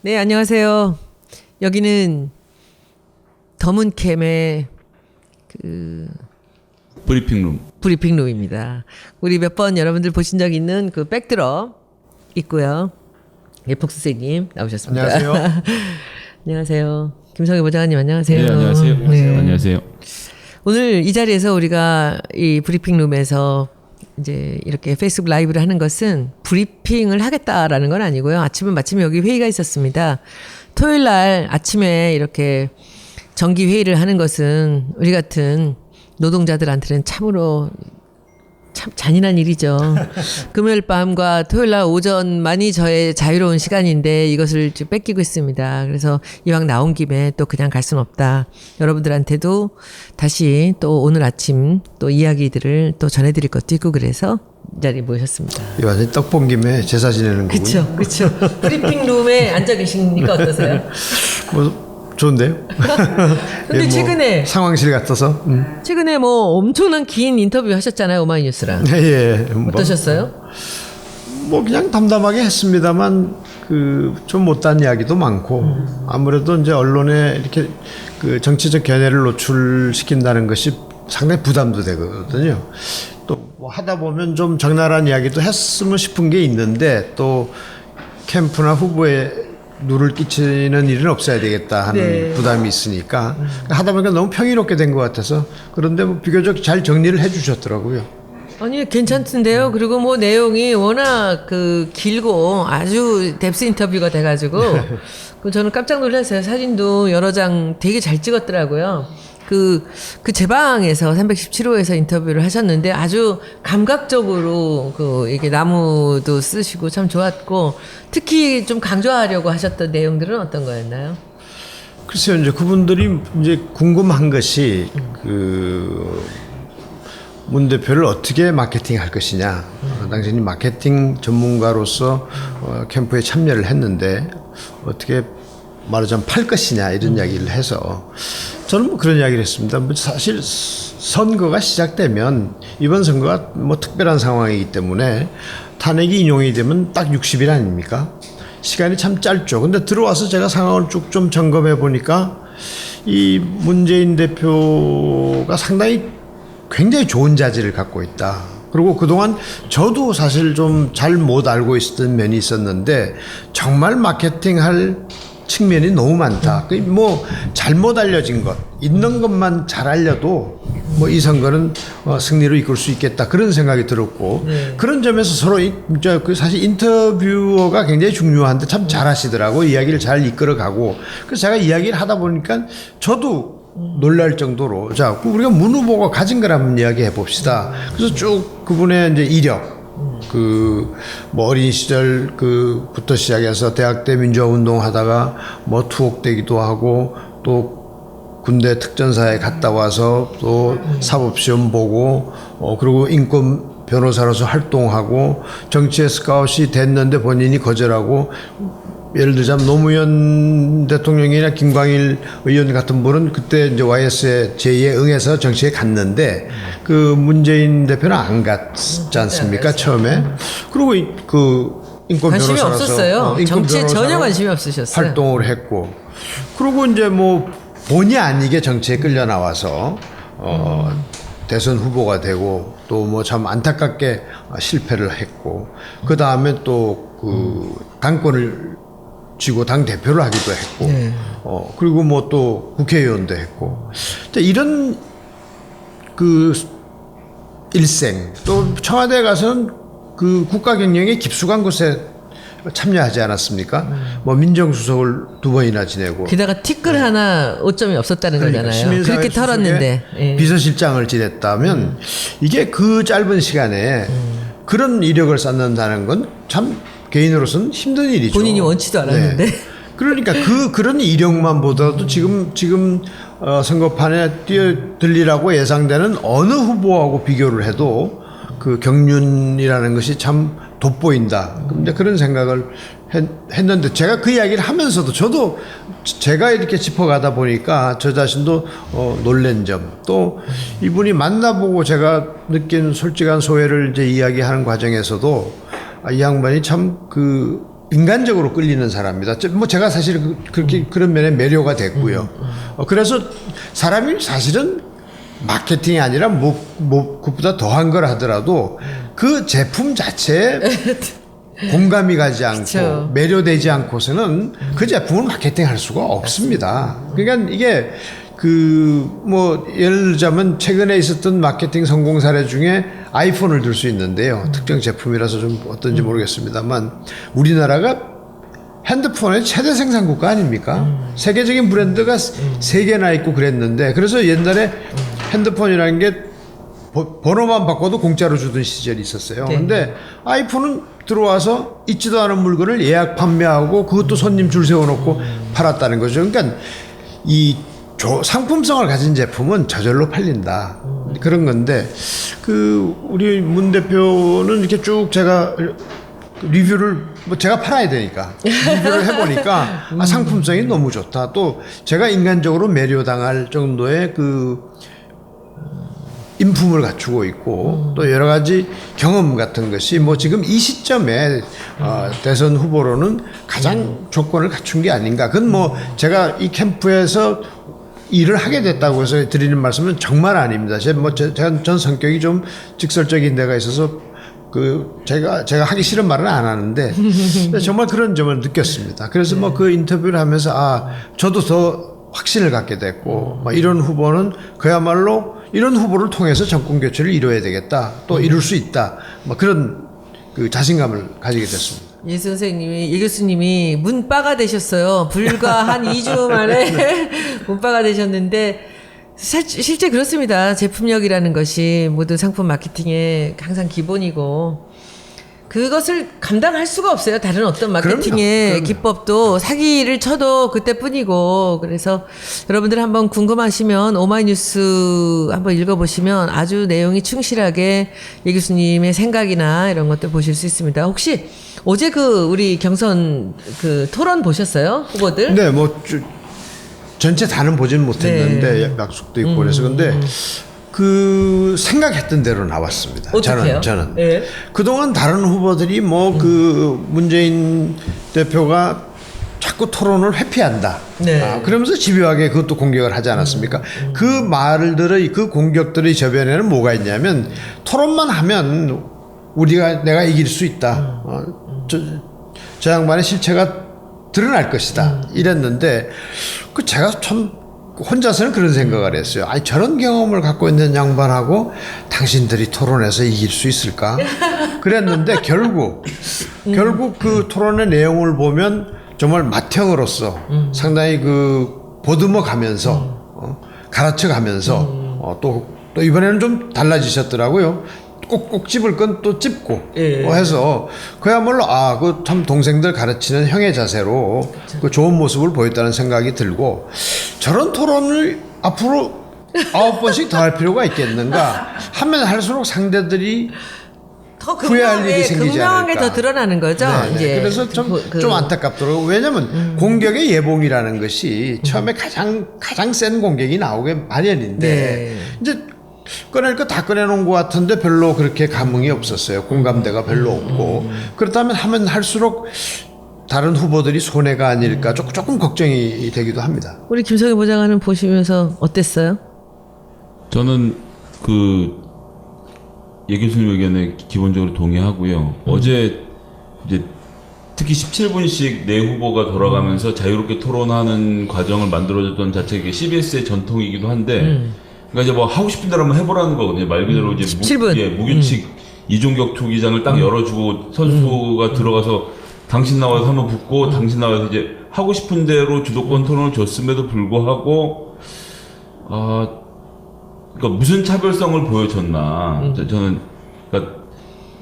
네, 안녕하세요. 여기는 더문캠의 브리핑룸. 브리핑룸입니다. 우리 몇 번 여러분들 보신 적 있는 그 백드럽 있고요. 예폭수생님 나오셨습니다. 안녕하세요. 안녕하세요. 김성희 보좌관님 안녕하세요. 네, 안녕하세요. 네. 안녕하세요. 오늘 이 자리에서 우리가 이 브리핑룸에서 이제 이렇게 페이스북 라이브를 하는 것은 브리핑을 하겠다라는 건 아니고요. 아침은 마침 여기 회의가 있었습니다. 토요일 날 아침에 이렇게 정기 회의를 하는 것은 우리 같은 노동자들한테는 참으로 참 잔인한 일이죠. 금요일 밤과 토요일 날 오전만이 저의 자유로운 시간인데 이것을 지금 뺏기고 있습니다. 그래서 이왕 나온 김에 또 그냥 갈 수는 없다. 여러분들한테도 다시 또 오늘 아침 또 이야기들을 또 전해드릴 것도 있고 그래서 이 자리에 모셨습니다. 이 완전히 떡 본 김에 제사 지내는 거군요. 그렇죠. 브리핑룸에 앉아 계시니까 어떠세요? 뭐 좋은데요? 근데 예, 뭐 최근에 상황실 같아서. 최근에 뭐 엄청난 긴 인터뷰 하셨잖아요. 오마이뉴스랑. 예. 어떠셨어요? 뭐 그냥 담담하게 했습니다만 그 좀 못한 이야기도 많고 아무래도 이제 언론에 이렇게 그 정치적 견해를 노출시킨다는 것이 상당히 부담도 되거든요. 또 뭐 하다 보면 좀 적나라한 이야기도 했으면 싶은 게 있는데 또 캠프나 후보에 누를 끼치는 일은 없어야 되겠다 하는 네. 부담이 있으니까 하다 보니까 너무 평이롭게 된 것 같아서 그런데 뭐 비교적 잘 정리를 해주셨더라고요. 아니 괜찮던데요. 그리고 뭐 내용이 워낙 그 길고 아주 뎁스 인터뷰가 돼가지고 그 저는 깜짝 놀랐어요. 사진도 여러 장 되게 잘 찍었더라고요. 그 제 방에서 317호에서 인터뷰를 하셨는데 아주 감각적으로 그 이게 나무도 쓰시고 참 좋았고 특히 좀 강조하려고 하셨던 내용들은 어떤 거였나요? 글쎄요, 이제 그분들이 이제 궁금한 것이 그 문 대표를 어떻게 마케팅할 것이냐. 당신이 마케팅 전문가로서 캠프에 참여를 했는데 어떻게 말하자면 팔 것이냐 이런 이야기를 해서 저는 뭐 그런 이야기를 했습니다. 뭐 사실 선거가 시작되면 이번 선거가 뭐 특별한 상황이기 때문에 탄핵이 인용이 되면 딱 60일 아닙니까? 시간이 참 짧죠. 근데 들어와서 제가 상황을 쭉 좀 점검해 보니까 이 문재인 대표가 상당히 굉장히 좋은 자질을 갖고 있다. 그리고 그동안 저도 사실 좀 잘 못 알고 있었던 면이 있었는데 정말 마케팅할 측면이 너무 많다. 뭐 잘못 알려진 것, 있는 것만 잘 알려도 뭐 이 선거는 승리로 이끌 수 있겠다 그런 생각이 들었고 그런 점에서 서로 사실 인터뷰어가 굉장히 중요한데 참 잘하시더라고. 이야기를 잘 이끌어가고 그래서 제가 이야기를 하다 보니까 저도 놀랄 정도로 자 우리가 문 후보가 가진 걸 한번 이야기해 봅시다. 그래서 쭉 그분의 이제 이력 그 뭐 어린 시절 그부터 시작해서 대학 때 민주화 운동 하다가 뭐 투옥되기도 하고 또 군대 특전사에 갔다 와서 또 사법시험 보고 그리고 인권 변호사로서 활동하고 정치에 스카웃이 됐는데 본인이 거절하고 예를 들자면 노무현 대통령이나 김광일 의원 같은 분은 그때 이제 YS의 제의에 응해서 정치에 갔는데 그 문재인 대표는 안 갔지 않습니까 처음에. 그리고 그 인권 관심이 변호사로서 없었어요. 정치에 전혀 변호사로 관심이 없으셨어요. 활동을 했고 그리고 이제 뭐 본의 아니게 정치에 끌려 나와서 대선 후보가 되고 또 뭐 참 안타깝게 실패를 했고 그 다음에 또 그 당권을 쥐고 당 대표를 하기도 했고, 네. 그리고 뭐 또 국회의원도 했고, 이런 그 일생 또 청와대 가서는 그 국가 경영에 깊숙한 곳에 참여하지 않았습니까? 뭐 민정수석을 2번이나 지내고, 게다가 티끌 하나 오점이 없었다는 거잖아요. 시민사회 그렇게 수석의 털었는데 예. 비서실장을 지냈다면 이게 그 짧은 시간에 그런 이력을 쌓는다는 건 참 개인으로서는 힘든 일이죠. 본인이 원치도 않았는데. 네. 그러니까 그런 이력만 보더라도 지금 선거판에 뛰어들리라고 예상되는 어느 후보하고 비교를 해도 그 경륜이라는 것이 참 돋보인다. 근데 그런 생각을 했는데 제가 그 이야기를 하면서도 저도 제가 이렇게 짚어가다 보니까 저 자신도 놀란 점, 또 이분이 만나보고 제가 느낀 솔직한 소회를 이제 이야기하는 과정에서도 이 양반이 참 그 인간적으로 끌리는 사람이다. 뭐 제가 사실 그렇게 그런 면에 매료가 됐고요. 그래서 사람이 사실은 마케팅이 아니라 그보다 더한 걸 하더라도 그 제품 자체에 공감이 가지 않고 그쵸. 매료되지 않고서는 그 제품을 마케팅할 수가 없습니다. 그러니까 이게 뭐 예를 들자면 최근에 있었던 마케팅 성공 사례 중에 아이폰을 들 수 있는데요. 특정 제품이라서 좀 어떤지 모르겠습니다만 우리나라가 핸드폰의 최대 생산국가 아닙니까? 세계적인 브랜드가 세 개나 있고 그랬는데 그래서 옛날에 핸드폰이라는 게 번호만 바꿔도 공짜로 주던 시절이 있었어요. 네. 근데 아이폰은 들어와서 있지도 않은 물건을 예약 판매하고 그것도 손님 줄 세워놓고 팔았다는 거죠. 그러니까 이 상품성을 가진 제품은 저절로 팔린다. 그런 건데 우리 문 대표는 이렇게 쭉 제가 리뷰를 뭐 제가 팔아야 되니까 리뷰를 해보니까 상품성이 너무 좋다. 또 제가 인간적으로 매료당할 정도의 인품을 갖추고 있고 또 여러 가지 경험 같은 것이 뭐 지금 이 시점에 대선 후보로는 가장 조건을 갖춘 게 아닌가. 그건 뭐 제가 이 캠프에서 일을 하게 됐다고 해서 드리는 말씀은 정말 아닙니다. 전 성격이 좀 직설적인 데가 있어서 제가 하기 싫은 말은 안 하는데 정말 그런 점을 느꼈습니다. 그래서 뭐 그 인터뷰를 하면서 저도 더 확신을 갖게 됐고 이런 후보는 그야말로 이런 후보를 통해서 정권 교체를 이뤄야 되겠다. 또 이룰 수 있다. 그런 자신감을 가지게 됐습니다. 예 선생님이, 예 교수님이 문바가 되셨어요. 불과 한 2주 만에 문바가 되셨는데 실제 그렇습니다. 제품력이라는 것이 모든 상품 마케팅의 항상 기본이고 그것을 감당할 수가 없어요. 다른 어떤 마케팅의 그럼요. 기법도 사기를 쳐도 그때뿐이고 그래서 여러분들 한번 궁금하시면 오마이뉴스 한번 읽어보시면 아주 내용이 충실하게 예 교수님의 생각이나 이런 것들 보실 수 있습니다. 혹시 어제 우리 경선 토론 보셨어요? 후보들? 네, 전체 다는 보지는 못했는데 약속도 있고 그래서 근데 생각했던 대로 나왔습니다. 어떡해요? 저는 네. 그동안 다른 후보들이 문재인 대표가 자꾸 토론을 회피한다. 네. 그러면서 집요하게 그것도 공격을 하지 않았습니까? 그 말들의 그 공격들의 저변에는 뭐가 있냐면 토론만 하면 내가 이길 수 있다. 저 양반의 실체가 드러날 것이다. 이랬는데 제가 참 혼자서는 그런 생각을 했어요. 저런 경험을 갖고 있는 양반하고 당신들이 토론해서 이길 수 있을까? 그랬는데 결국 그 토론의 내용을 보면 정말 맏형으로서 상당히 보듬어 가면서 가르쳐 가면서 또 이번에는 좀 달라지셨더라고요. 꼭꼭 집을 건 또 찝고 해서 그야말로 참 동생들 가르치는 형의 자세로 좋은 모습을 보였다는 생각이 들고 저런 토론을 앞으로 9번씩 더 할 필요가 있겠는가 하면 할수록 상대들이 더 후회할 일이 생기지 극명하게 않을까. 더 드러나는 거죠. 네, 이제 그래서 좀 안타깝더라고요. 왜냐하면 공격의 예봉이라는 것이 처음에 가장 센 공격이 나오게 마련인데 이제 꺼낼 거 다 꺼내놓은 것 같은데 별로 그렇게 감흥이 없었어요. 공감대가 별로 없고 그렇다면 하면 할수록 다른 후보들이 손해가 아닐까 조금 걱정이 되기도 합니다. 우리 김성희 보좌관은 보시면서 어땠어요? 저는 예 교수님 의견에 기본적으로 동의하고요. 어제 이제 특히 17분씩 네 후보가 돌아가면서 자유롭게 토론하는 과정을 만들어줬던 자체가 CBS의 전통이기도 한데 그러니까 이제 뭐 하고 싶은 대로 한번 해보라는 거거든요. 말 그대로 이제 17분. 무규칙 이종격 투기장을 딱 열어주고 선수가 들어가서 당신 나와서 한번 붙고 당신 나와서 이제 하고 싶은 대로 주도권 토론을 줬음에도 불구하고 그러니까 무슨 차별성을 보여줬나. 저는 그러니까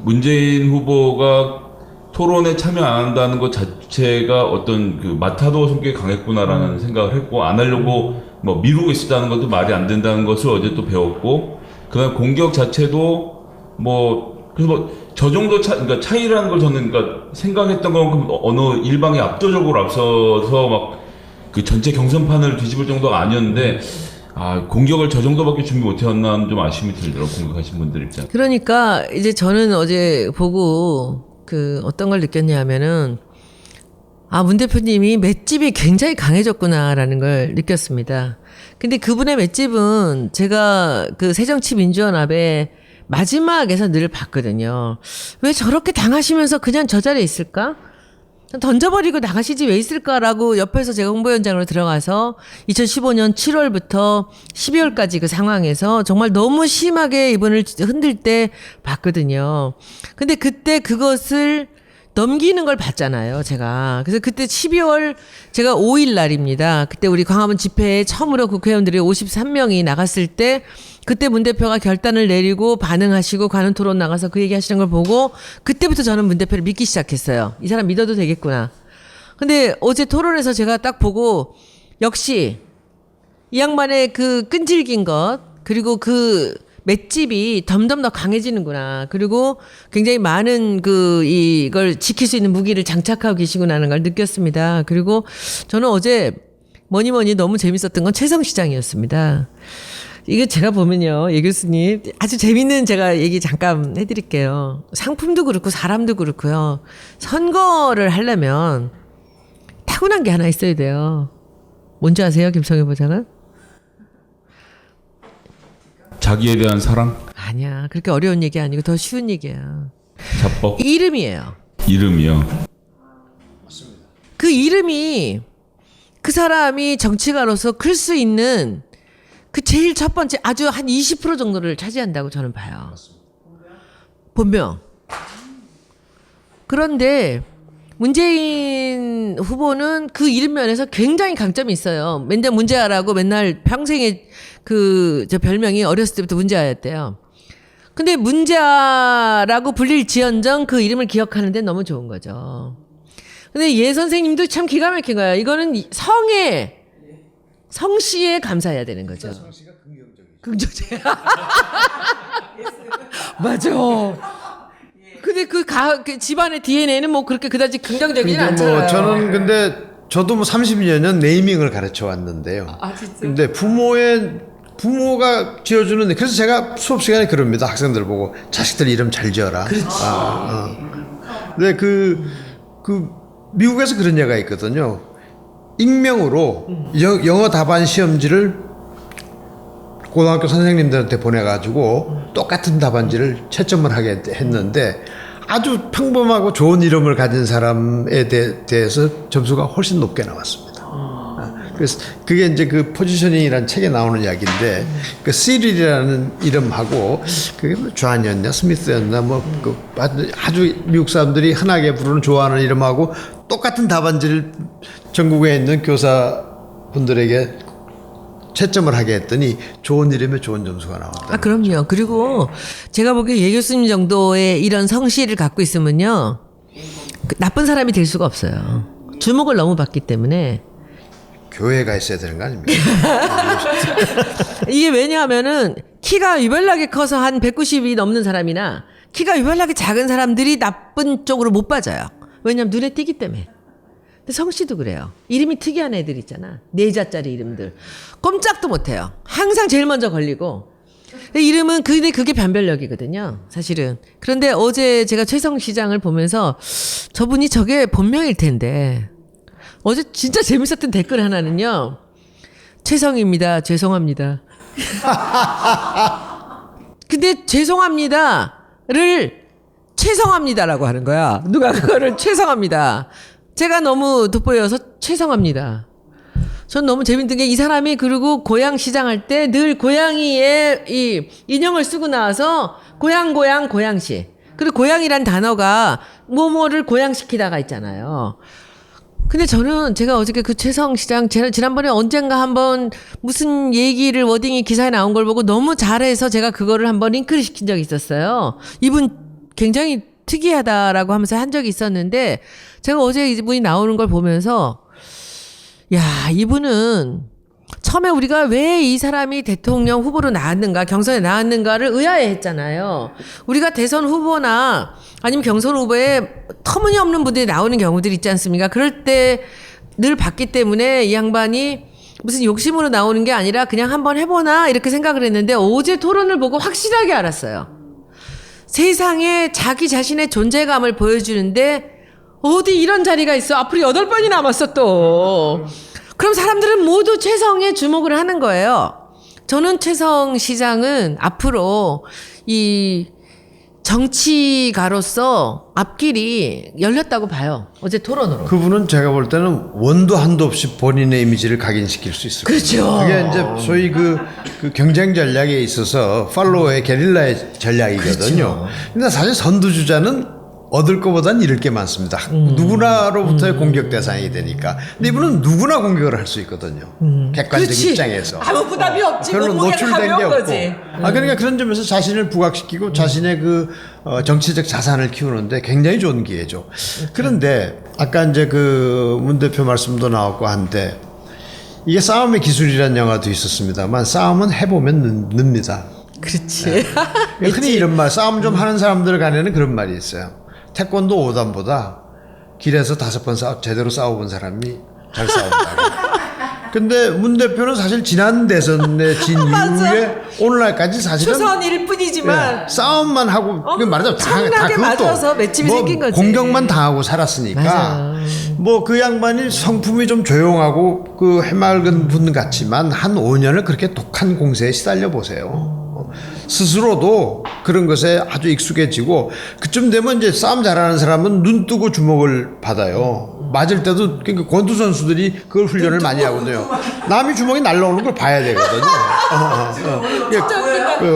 문재인 후보가 토론에 참여 안 한다는 것 자체가 어떤 마타도 성격이 강했구나라는 생각을 했고 안 하려고 미루고 있었다는 것도 말이 안 된다는 것을 어제 또 배웠고 그다음 공격 자체도 그래서 저 정도 그러니까 차이라는 걸 저는 그러니까 생각했던 것만큼 어느 일방이 압도적으로 앞서서 전체 경선판을 뒤집을 정도가 아니었는데 공격을 저 정도밖에 준비 못 해왔나 좀 아쉬움이 들더라고요. 공격하신 분들 입장. 그러니까 이제 저는 어제 보고 어떤 걸 느꼈냐면은 아, 문 대표님이 맷집이 굉장히 강해졌구나라는 걸 느꼈습니다. 근데 그분의 맷집은 제가 그 새정치민주연합의 마지막에서 늘 봤거든요. 왜 저렇게 당하시면서 그냥 저 자리에 있을까? 던져버리고 나가시지 왜 있을까라고 옆에서 제가 홍보위원장으로 들어가서 2015년 7월부터 12월까지 그 상황에서 정말 너무 심하게 이분을 흔들 때 봤거든요. 근데 그때 그것을 넘기는 걸 봤잖아요, 제가. 그래서 그때 12월 제가 5일 날입니다. 그때 우리 광화문 집회에 처음으로 국회의원들이 53명이 나갔을 때 그때 문 대표가 결단을 내리고 반응하시고 관훈 토론 나가서 그 얘기 하시는 걸 보고 그때부터 저는 문 대표를 믿기 시작했어요. 이 사람 믿어도 되겠구나. 근데 어제 토론에서 제가 딱 보고 역시 이 양반의 그 끈질긴 것 그리고 그 맷집이 점점 더 강해지는구나. 그리고 굉장히 많은 이걸 지킬 수 있는 무기를 장착하고 계시구나라는 걸 느꼈습니다. 그리고 저는 어제 뭐니 너무 재밌었던 건 최성 시장이었습니다. 이게 제가 보면요, 예 교수님 아주 재밌는 제가 얘기 잠깐 해드릴게요. 상품도 그렇고 사람도 그렇고요. 선거를 하려면 타고난 게 하나 있어야 돼요. 뭔지 아세요, 김성애 보좌관? 자기에 대한 사랑? 아니야, 그렇게 어려운 얘기 아니고 더 쉬운 얘기야. 자뻑? 이름이에요. 이름이요. 그 이름이 그 사람이 정치가로서 클 수 있는 그 제일 첫 번째 아주 한 20% 정도를 차지한다고 저는 봐요. 본명. 그런데 문재인 후보는 그 이름 면에서 굉장히 강점이 있어요. 맨날 문재아라고 맨날 평생에 저 별명이 어렸을 때부터 문재아였대요. 근데 문재아라고 불릴 지언정 그 이름을 기억하는 데 너무 좋은 거죠. 근데 예 선생님도 참 기가 막힌 거야. 이거는 성씨에 감사해야 되는 거죠. 성씨가 긍정적이죠. 맞아. 근데 그 집안의 DNA는 뭐 그렇게 그다지 긍정적이진 않잖아요. 저는 근데 저도 뭐 30여 년 네이밍을 가르쳐 왔는데요. 아, 진짜? 근데 부모가 지어주는, 그래서 제가 수업 시간에 그럽니다. 학생들 보고 자식들 이름 잘 지어라. 그렇지. 근데 미국에서 그런 예가 있거든요. 익명으로 영어 답안 시험지를 고등학교 선생님들한테 보내가지고 똑같은 답안지를 채점을 하게 했는데 아주 평범하고 좋은 이름을 가진 사람에 대해서 점수가 훨씬 높게 나왔습니다. 그래서 그게 이제 그 포지셔닝이라는 책에 나오는 이야기인데 그 시릴이라는 이름하고 그게 뭐 존이었냐 스미스였나 아주 미국 사람들이 흔하게 부르는 좋아하는 이름하고 똑같은 답안지를 전국에 있는 교사분들에게 채점을 하게 했더니 좋은 이름에 좋은 점수가 나온다. 아, 그럼요. 그리고 제가 보기에 예 교수님 정도의 이런 성씨를 갖고 있으면요, 나쁜 사람이 될 수가 없어요. 주목을 너무 받기 때문에. 교회가 있어야 되는 거 아닙니까? 이게 왜냐하면은 키가 유별나게 커서 한 190이 넘는 사람이나 키가 유별나게 작은 사람들이 나쁜 쪽으로 못 빠져요. 왜냐하면 눈에 띄기 때문에. 근데 성씨도 그래요. 이름이 특이한 애들 있잖아. 4자짜리 이름들. 꼼짝도 못해요. 항상 제일 먼저 걸리고. 근데 이름은 근데 그게 변별력이거든요, 사실은. 그런데 어제 제가 최성 시장을 보면서 저분이 저게 본명일 텐데 어제 진짜 재밌었던 댓글 하나는요. 최성입니다. 죄송합니다. 근데 죄송합니다를 최성합니다라고 하는 거야. 누가 그거를 최성합니다. 제가 너무 돋보여서 최성합니다. 전 너무 재밌는 게 이 사람이 그리고 고양시장 할 때 늘 고양이의 이 인형을 쓰고 나와서 고양시. 그리고 고양이란 단어가 뭐뭐를 고양시키다가 있잖아요. 근데 저는 제가 어저께 그 최성 시장 지난번에 언젠가 한번 무슨 얘기를 워딩이 기사에 나온 걸 보고 너무 잘해서 제가 그거를 한번 링크를 시킨 적이 있었어요. 이분 굉장히 특이하다라고 하면서 한 적이 있었는데 제가 어제 이분이 나오는 걸 보면서 야, 이분은 처음에 우리가 왜 이 사람이 대통령 후보로 나왔는가, 경선에 나왔는가를 의아해했잖아요. 우리가 대선 후보나 아니면 경선 후보에 터무니없는 분들이 나오는 경우들이 있지 않습니까? 그럴 때 늘 봤기 때문에 이 양반이 무슨 욕심으로 나오는 게 아니라 그냥 한번 해보나 이렇게 생각을 했는데 어제 토론을 보고 확실하게 알았어요. 세상에 자기 자신의 존재감을 보여주는데 어디 이런 자리가 있어? 앞으로 8번이 남았어 또. 그럼 사람들은 모두 최성에 주목을 하는 거예요. 저는 최성 시장은 앞으로 이 정치가로서 앞길이 열렸다고 봐요. 어제 토론으로. 그분은 제가 볼 때는 원도 한도 없이 본인의 이미지를 각인시킬 수 있을 거예요. 그렇죠. 그게 이제 소위 그 경쟁 전략에 있어서 팔로워의 게릴라의 전략이거든요. 그렇죠. 근데 사실 선두주자는 얻을 것보다는 잃을 게 많습니다. 누구나로부터의 공격 대상이 되니까. 근데 이분은 누구나 공격을 할 수 있거든요. 객관적 그렇지. 입장에서. 아무 부담이 없지. 별로 몸무게가 노출된 게 가벼운 없고. 거지. 그러니까 그런 점에서 자신을 부각시키고 자신의 그 정치적 자산을 키우는데 굉장히 좋은 기회죠. 그런데 아까 이제 그 문 대표 말씀도 나왔고 한데 이게 싸움의 기술이라는 영화도 있었습니다만 싸움은 해보면 늡니다. 그렇지. 흔히 이런 말, 싸움 좀 하는 사람들 간에는 그런 말이 있어요. 태권도 5단보다 길에서 5번 제대로 싸워본 사람이 잘 싸운다. 근데 문 대표는 사실 지난 대선에 진 이후에 오늘날까지 사실은 초선일 뿐이지만 싸움만 하고 말하자면 다 엄청나게 그것도 맞아서 맷집이 생긴 거지. 공격만 당하고 살았으니까 맞아. 뭐 그 양반이 성품이 좀 조용하고 그 해맑은 분 같지만 한 5년을 그렇게 독한 공세에 시달려 보세요. 스스로도 그런 것에 아주 익숙해지고 그쯤 되면 이제 싸움 잘하는 사람은 눈 뜨고 주목을 받아요. 맞을 때도 그러니까 권투 선수들이 그걸 훈련을 많이 하거든요. 남이 주먹이 날라오는 걸 봐야 되거든요.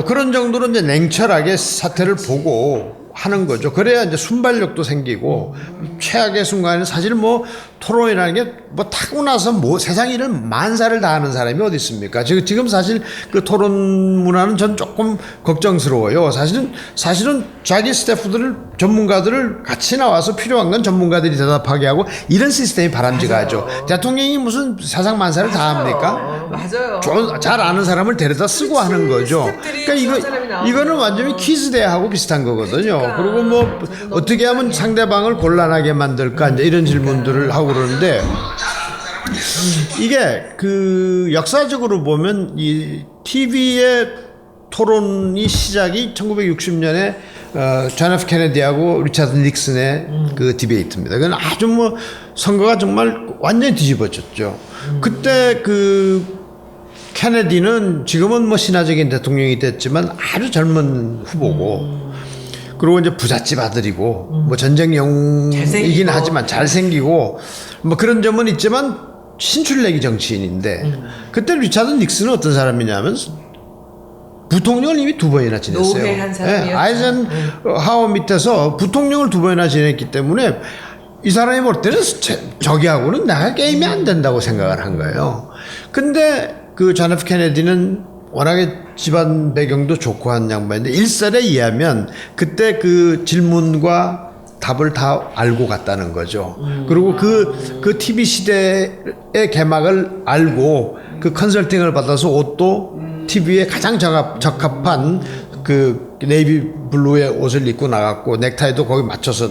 그런 정도로 이제 냉철하게 사태를 보고 하는 거죠. 그래야 이제 순발력도 생기고 최악의 순간에는 사실 뭐 토론이라는 게 뭐 타고 나서 뭐 세상 일을 만사를 다 하는 사람이 어디 있습니까? 지금 사실 그 토론 문화는 전 조금 걱정스러워요. 사실은 자기 스태프들을 전문가들을 같이 나와서 필요한 건 전문가들이 대답하게 하고 이런 시스템이 바람직하죠. 대통령이 무슨 세상 만사를 다 합니까? 맞아요. 잘 아는 사람을 데려다 쓰고 하는 거죠. 그러니까 이거는 완전히 퀴즈 대회하고 비슷한 거거든요. 그리고 뭐 어떻게 하면 상대방을 곤란하게 만들까 이제 이런 질문들을 하고 그러는데 이게 그 역사적으로 보면 이 TV의 토론이 시작이 1960년에 존 F 케네디하고 리차드 닉슨의 그 디베이트입니다. 그건 아주 뭐 선거가 정말 완전히 뒤집어졌죠. 그때 그 케네디는 지금은 뭐 신화적인 대통령이 됐지만 아주 젊은 후보고 그리고 이제 부잣집 아들이고 뭐 전쟁 영웅이긴 하지만 잘생기고 뭐 그런 점은 있지만 신출내기 정치인인데 그때 리차드 닉슨은 어떤 사람이냐면 부통령을 이미 2번이나 지냈어요. 노회한 사람이었죠. 아이젠하워 밑에서 부통령을 2번이나 지냈기 때문에 이 사람이 볼 때는 저기하고는 내가 게임이 안 된다고 생각을 한 거예요. 근데 그 존 F 케네디는 워낙에 집안 배경도 좋고 한 양반인데 일설에 의하면 그때 그 질문과 답을 다 알고 갔다는 거죠. 그리고 그 TV 시대의 개막을 알고 그 컨설팅을 받아서 옷도 TV에 가장 적합한 그 네이비 블루의 옷을 입고 나갔고 넥타이도 거기 맞춰서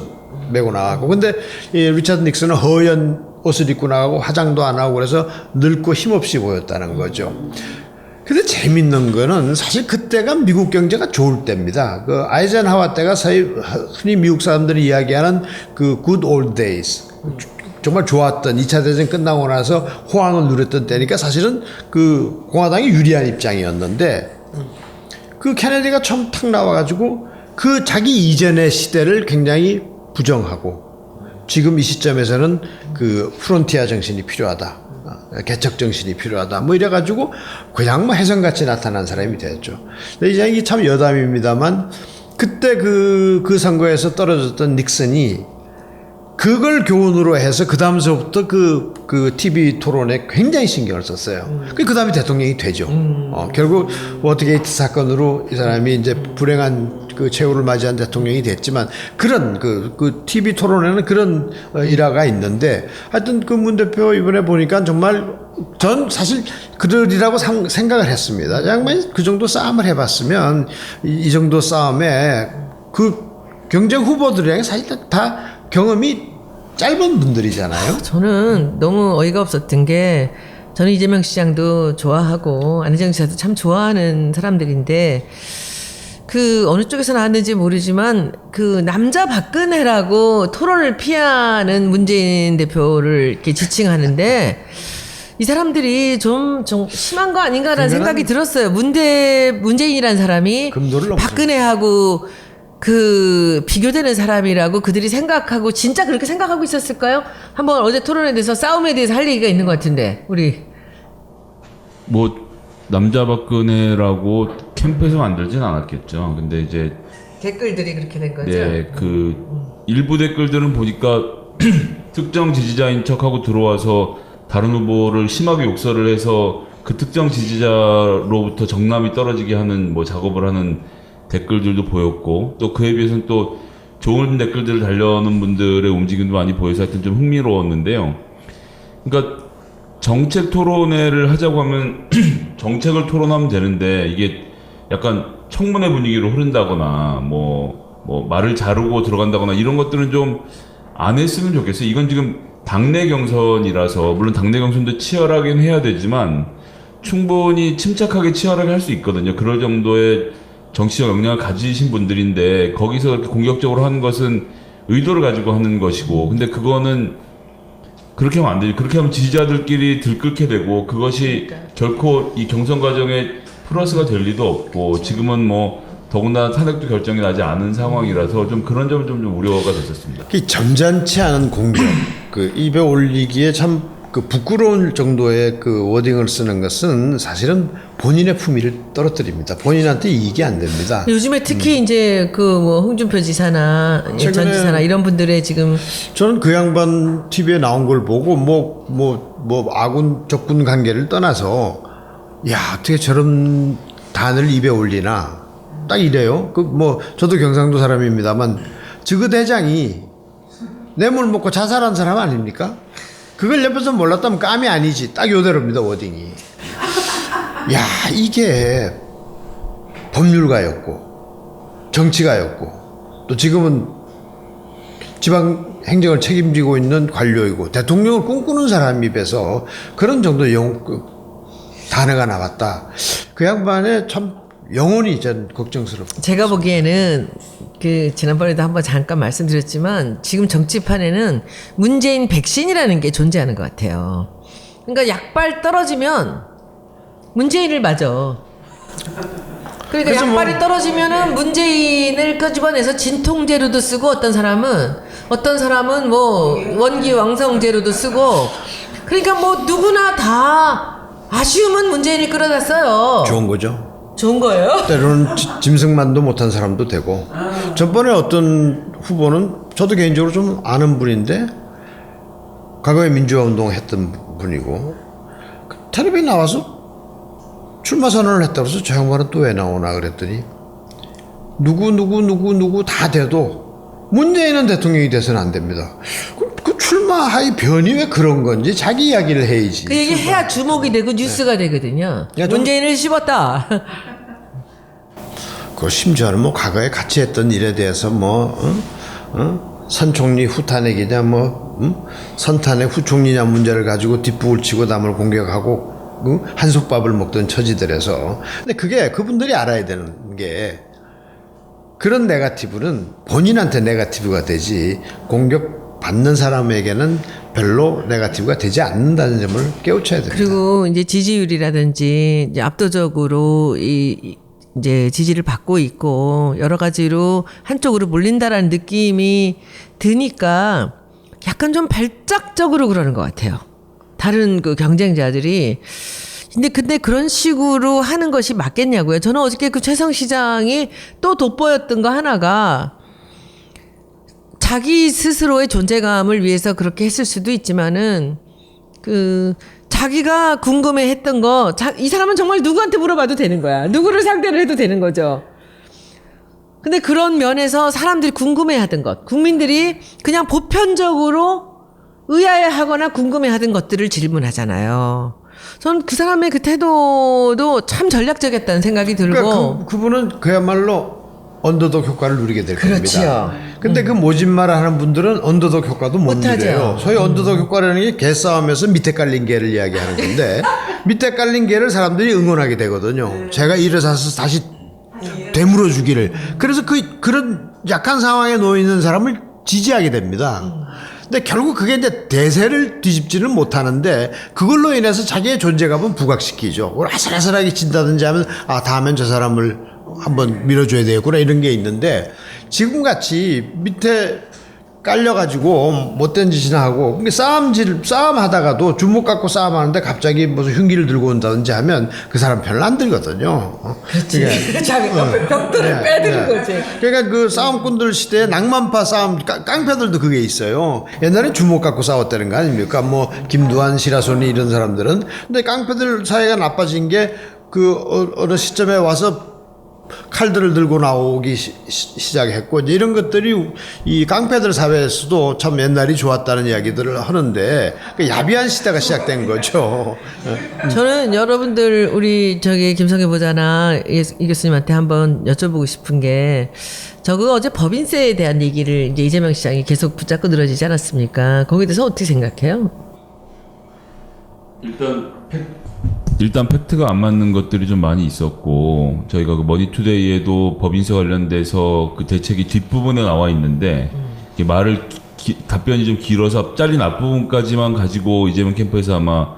메고 나갔고 근데 이 리차드 닉슨은 허연 옷을 입고 나가고 화장도 안 하고 그래서 늙고 힘없이 보였다는 거죠. 근데 재밌는 거는 사실 그때가 미국 경제가 좋을 때입니다. 그 아이젠하워 때가 흔히 미국 사람들이 이야기하는 그 good old days. 정말 좋았던 2차 대전 끝나고 나서 호황을 누렸던 때니까 사실은 그 공화당이 유리한 입장이었는데 그 케네디가 처음 탁 나와가지고 그 자기 이전의 시대를 굉장히 부정하고 지금 이 시점에서는 그 프론티아 정신이 필요하다. 개척 정신이 필요하다. 뭐 이래가지고 그냥 뭐 혜성같이 나타난 사람이 됐죠. 근데 이게 참 여담입니다만 그때 그 선거에서 떨어졌던 닉슨이 그걸 교훈으로 해서 그 다음서부터 그 TV 토론에 굉장히 신경을 썼어요. 그 다음에 대통령이 되죠. 결국 워터게이트 사건으로 이 사람이 이제 불행한 그 최후를 맞이한 대통령이 됐지만 그런 그 TV 토론에는 그런 일화가 있는데 하여튼 그 문 대표 이번에 보니까 정말 전 사실 그러리라고 생각을 했습니다. 양반이 그 정도 싸움을 해봤으면 이 정도 싸움에 그 경쟁 후보들이랑 사실 다 경험이 짧은 분들이잖아요. 저는 너무 어이가 없었던 게 저는 이재명 시장도 좋아하고 안희정 지사도 참 좋아하는 사람들인데 그 어느 쪽에서 나왔는지 모르지만 그 남자 박근혜라고 토론을 피하는 문재인 대표를 이렇게 지칭하는데 이 사람들이 좀 심한 거 아닌가라는 생각이 들었어요. 문재인이라는 사람이 금도를 넘죠. 박근혜하고 그 비교되는 사람이라고 그들이 생각하고 진짜 그렇게 생각하고 있었을까요? 한번 어제 토론에 대해서 싸움에 대해서 할 얘기가 있는 것 같은데 우리 뭐 남자 박근혜라고 캠프에서 만들진 않았겠죠. 근데 이제 댓글들이 그렇게 된 거죠. 네, 그 일부 댓글들은 보니까 특정 지지자인 척하고 들어와서 다른 후보를 심하게 욕설을 해서 그 특정 지지자로부터 정남이 떨어지게 하는 뭐 작업을 하는 댓글들도 보였고, 또 그에 비해서는 또 좋은 댓글들을 달려는 분들의 움직임도 많이 보여서 하여튼 좀 흥미로웠는데요. 그러니까 정책 토론회를 하자고 하면 정책을 토론하면 되는데 이게 약간 청문회 분위기로 흐른다거나 뭐 말을 자르고 들어간다거나 이런 것들은 좀 안 했으면 좋겠어요. 이건 지금 당내 경선이라서 물론 당내 경선도 치열하긴 해야 되지만 충분히 침착하게 치열하게 할 수 있거든요. 그럴 정도의 정치적 역량을 가지신 분들인데 거기서 그렇게 공격적으로 하는 것은 의도를 가지고 하는 것이고, 근데 그거는 그렇게 하면 안 되죠. 그렇게 하면 지지자들끼리 들끓게 되고 그것이 결코 이 경선 과정에 플러스가 될 리도 없고, 지금은 뭐 더구나 탄핵도 결정이 나지 않은 상황이라서 좀 그런 점은 좀 우려가 됐었습니다. 이 점잖지 않은 공격, 그 입에 올리기에 참 그 부끄러운 정도의 그 워딩을 쓰는 것은 사실은 본인의 품위를 떨어뜨립니다. 본인한테 이익이 안 됩니다. 요즘에 특히 이제 그 뭐 홍준표 지사나 전 최근에 지사나 이런 분들의 지금 저는 그 양반 TV에 나온 걸 보고 뭐 아군 적군 관계를 떠나서 야 어떻게 저런 단을 입에 올리나 딱 이래요. 그 뭐 저도 경상도 사람입니다만 즉위대장이 뇌물 먹고 자살한 사람 아닙니까? 그걸 옆에서 몰랐다면 깜이 아니지. 딱 요대로입니다 워딩이. 야 이게 법률가였고 정치가였고 또 지금은 지방 행정을 책임지고 있는 관료이고 대통령을 꿈꾸는 사람 입에서 그런 정도의 단어가 나왔다. 그 양반의 참 영혼이 전 걱정스럽고. 제가 보기에는 그 지난번에도 한번 잠깐 말씀드렸지만 지금 정치판에는 문재인 백신이라는 게 존재하는 것 같아요. 그러니까 약발 떨어지면 문재인을 맞아. 그러니까 약발이 떨어지면은 문재인을 끄집어내서 진통제로도 쓰고 어떤 사람은 뭐 원기왕성제로도 쓰고, 그러니까 뭐 누구나 다 아쉬움은 문재인을 끌어다 써요. 좋은 거죠. 좋은 거예요? 때로는 짐승만도 못한 사람도 되고. 전번에 어떤 후보는 저도 개인적으로 좀 아는 분인데 과거에 민주화 운동 했던 분이고 텔레비에 나와서 출마 선언을 했다고 해서 저 양반은 또 왜 나오나 그랬더니 누구 다 돼도 문재인은 대통령이 돼서는 안 됩니다. 그 출마하의 변이 왜 그런 건지 자기 이야기를 해야지. 그 얘기 해야 주목이 되고 뉴스가 되거든요. 야, 문재인을 씹었다. 그 심지어는 뭐 과거에 같이 했던 일에 대해서 선 총리 후탄핵이냐 선탄핵 후총리냐 문제를 가지고 뒷북을 치고 남을 공격하고 한솥밥을 먹던 처지들에서. 근데 그게 그분들이 알아야 되는 게 그런 네거티브는 본인한테 네거티브가 되지 공격 받는 사람에게는 별로 네거티브가 되지 않는다는 점을 깨우쳐야 됩니다. 그리고 이제 지지율이라든지 이제 압도적으로 이제 지지를 받고 있고 여러 가지로 한쪽으로 몰린다라는 느낌이 드니까 약간 좀 발작적으로 그러는 것 같아요. 다른 그 경쟁자들이. 근데 그런 식으로 하는 것이 맞겠냐고요. 저는 어저께 그 최성 시장이 또 돋보였던 거 하나가 자기 스스로의 존재감을 위해서 그렇게 했을 수도 있지만은 그 자기가 궁금해했던 거, 이 사람은 정말 누구한테 물어봐도 되는 거야. 누구를 상대로 해도 되는 거죠. 근데 그런 면에서 사람들이 궁금해하던 것, 국민들이 그냥 보편적으로 의아해하거나 궁금해하던 것들을 질문하잖아요. 전 그 사람의 그 태도도 참 전략적이었다는 생각이 들고. 그러니까 그분은 그야말로 언더독 효과를 누리게 될 겁니다. 그렇지요. 근데 그 모진말 하는 분들은 언더독 효과도 못 누려요. 소위 언더독 효과라는 게 개싸움에서 밑에 깔린 개를 이야기하는 건데 밑에 깔린 개를 사람들이 응원하게 되거든요. 제가 일어서서 다시 되물어 주기를. 그래서 그런 약한 상황에 놓여 있는 사람을 지지하게 됩니다. 근데 결국 그게 이제 대세를 뒤집지는 못하는데 그걸로 인해서 자기의 존재감은 부각시키죠. 아슬아슬하게 진다든지 하면 다음엔 저 사람을 한번 밀어줘야 되겠구나 이런 게 있는데 지금같이 밑에 깔려가지고 못된 짓이나 하고 싸움하다가도 주먹 갖고 싸움하는데 갑자기 무슨 흉기를 들고 온다든지 하면 그 사람 별로 안 들거든요. 그렇지. 자기 벽돌을 빼드는 거지. 그러니까 그 싸움꾼들 시대에 낭만파 싸움 깡패들도 그게 있어요. 옛날에 주먹 갖고 싸웠다는 거 아닙니까? 뭐 김두한, 시라소니 이런 사람들은. 근데 깡패들 사이가 나빠진 게 그 어느 시점에 와서 칼들을 들고 나오기 시작했고 이런 것들이 이 깡패들 사회에서도 참 옛날이 좋았다는 이야기들을 하는데 그 야비한 시대가 시작된 거죠. 저는 여러분들 우리 김성애 보자나 이 교수님한테 한번 여쭤보고 싶은 게 저거 어제 법인세에 대한 얘기를 이제 이재명 시장이 계속 붙잡고 늘어지지 않았습니까? 거기에 대해서 어떻게 생각해요? 일단 팩트가 안 맞는 것들이 좀 많이 있었고 저희가 그 머니투데이에도 법인세 관련돼서 그 대책이 뒷부분에 나와 있는데 이게 답변이 좀 길어서 잘린 앞부분까지만 가지고 이재명 캠프에서 아마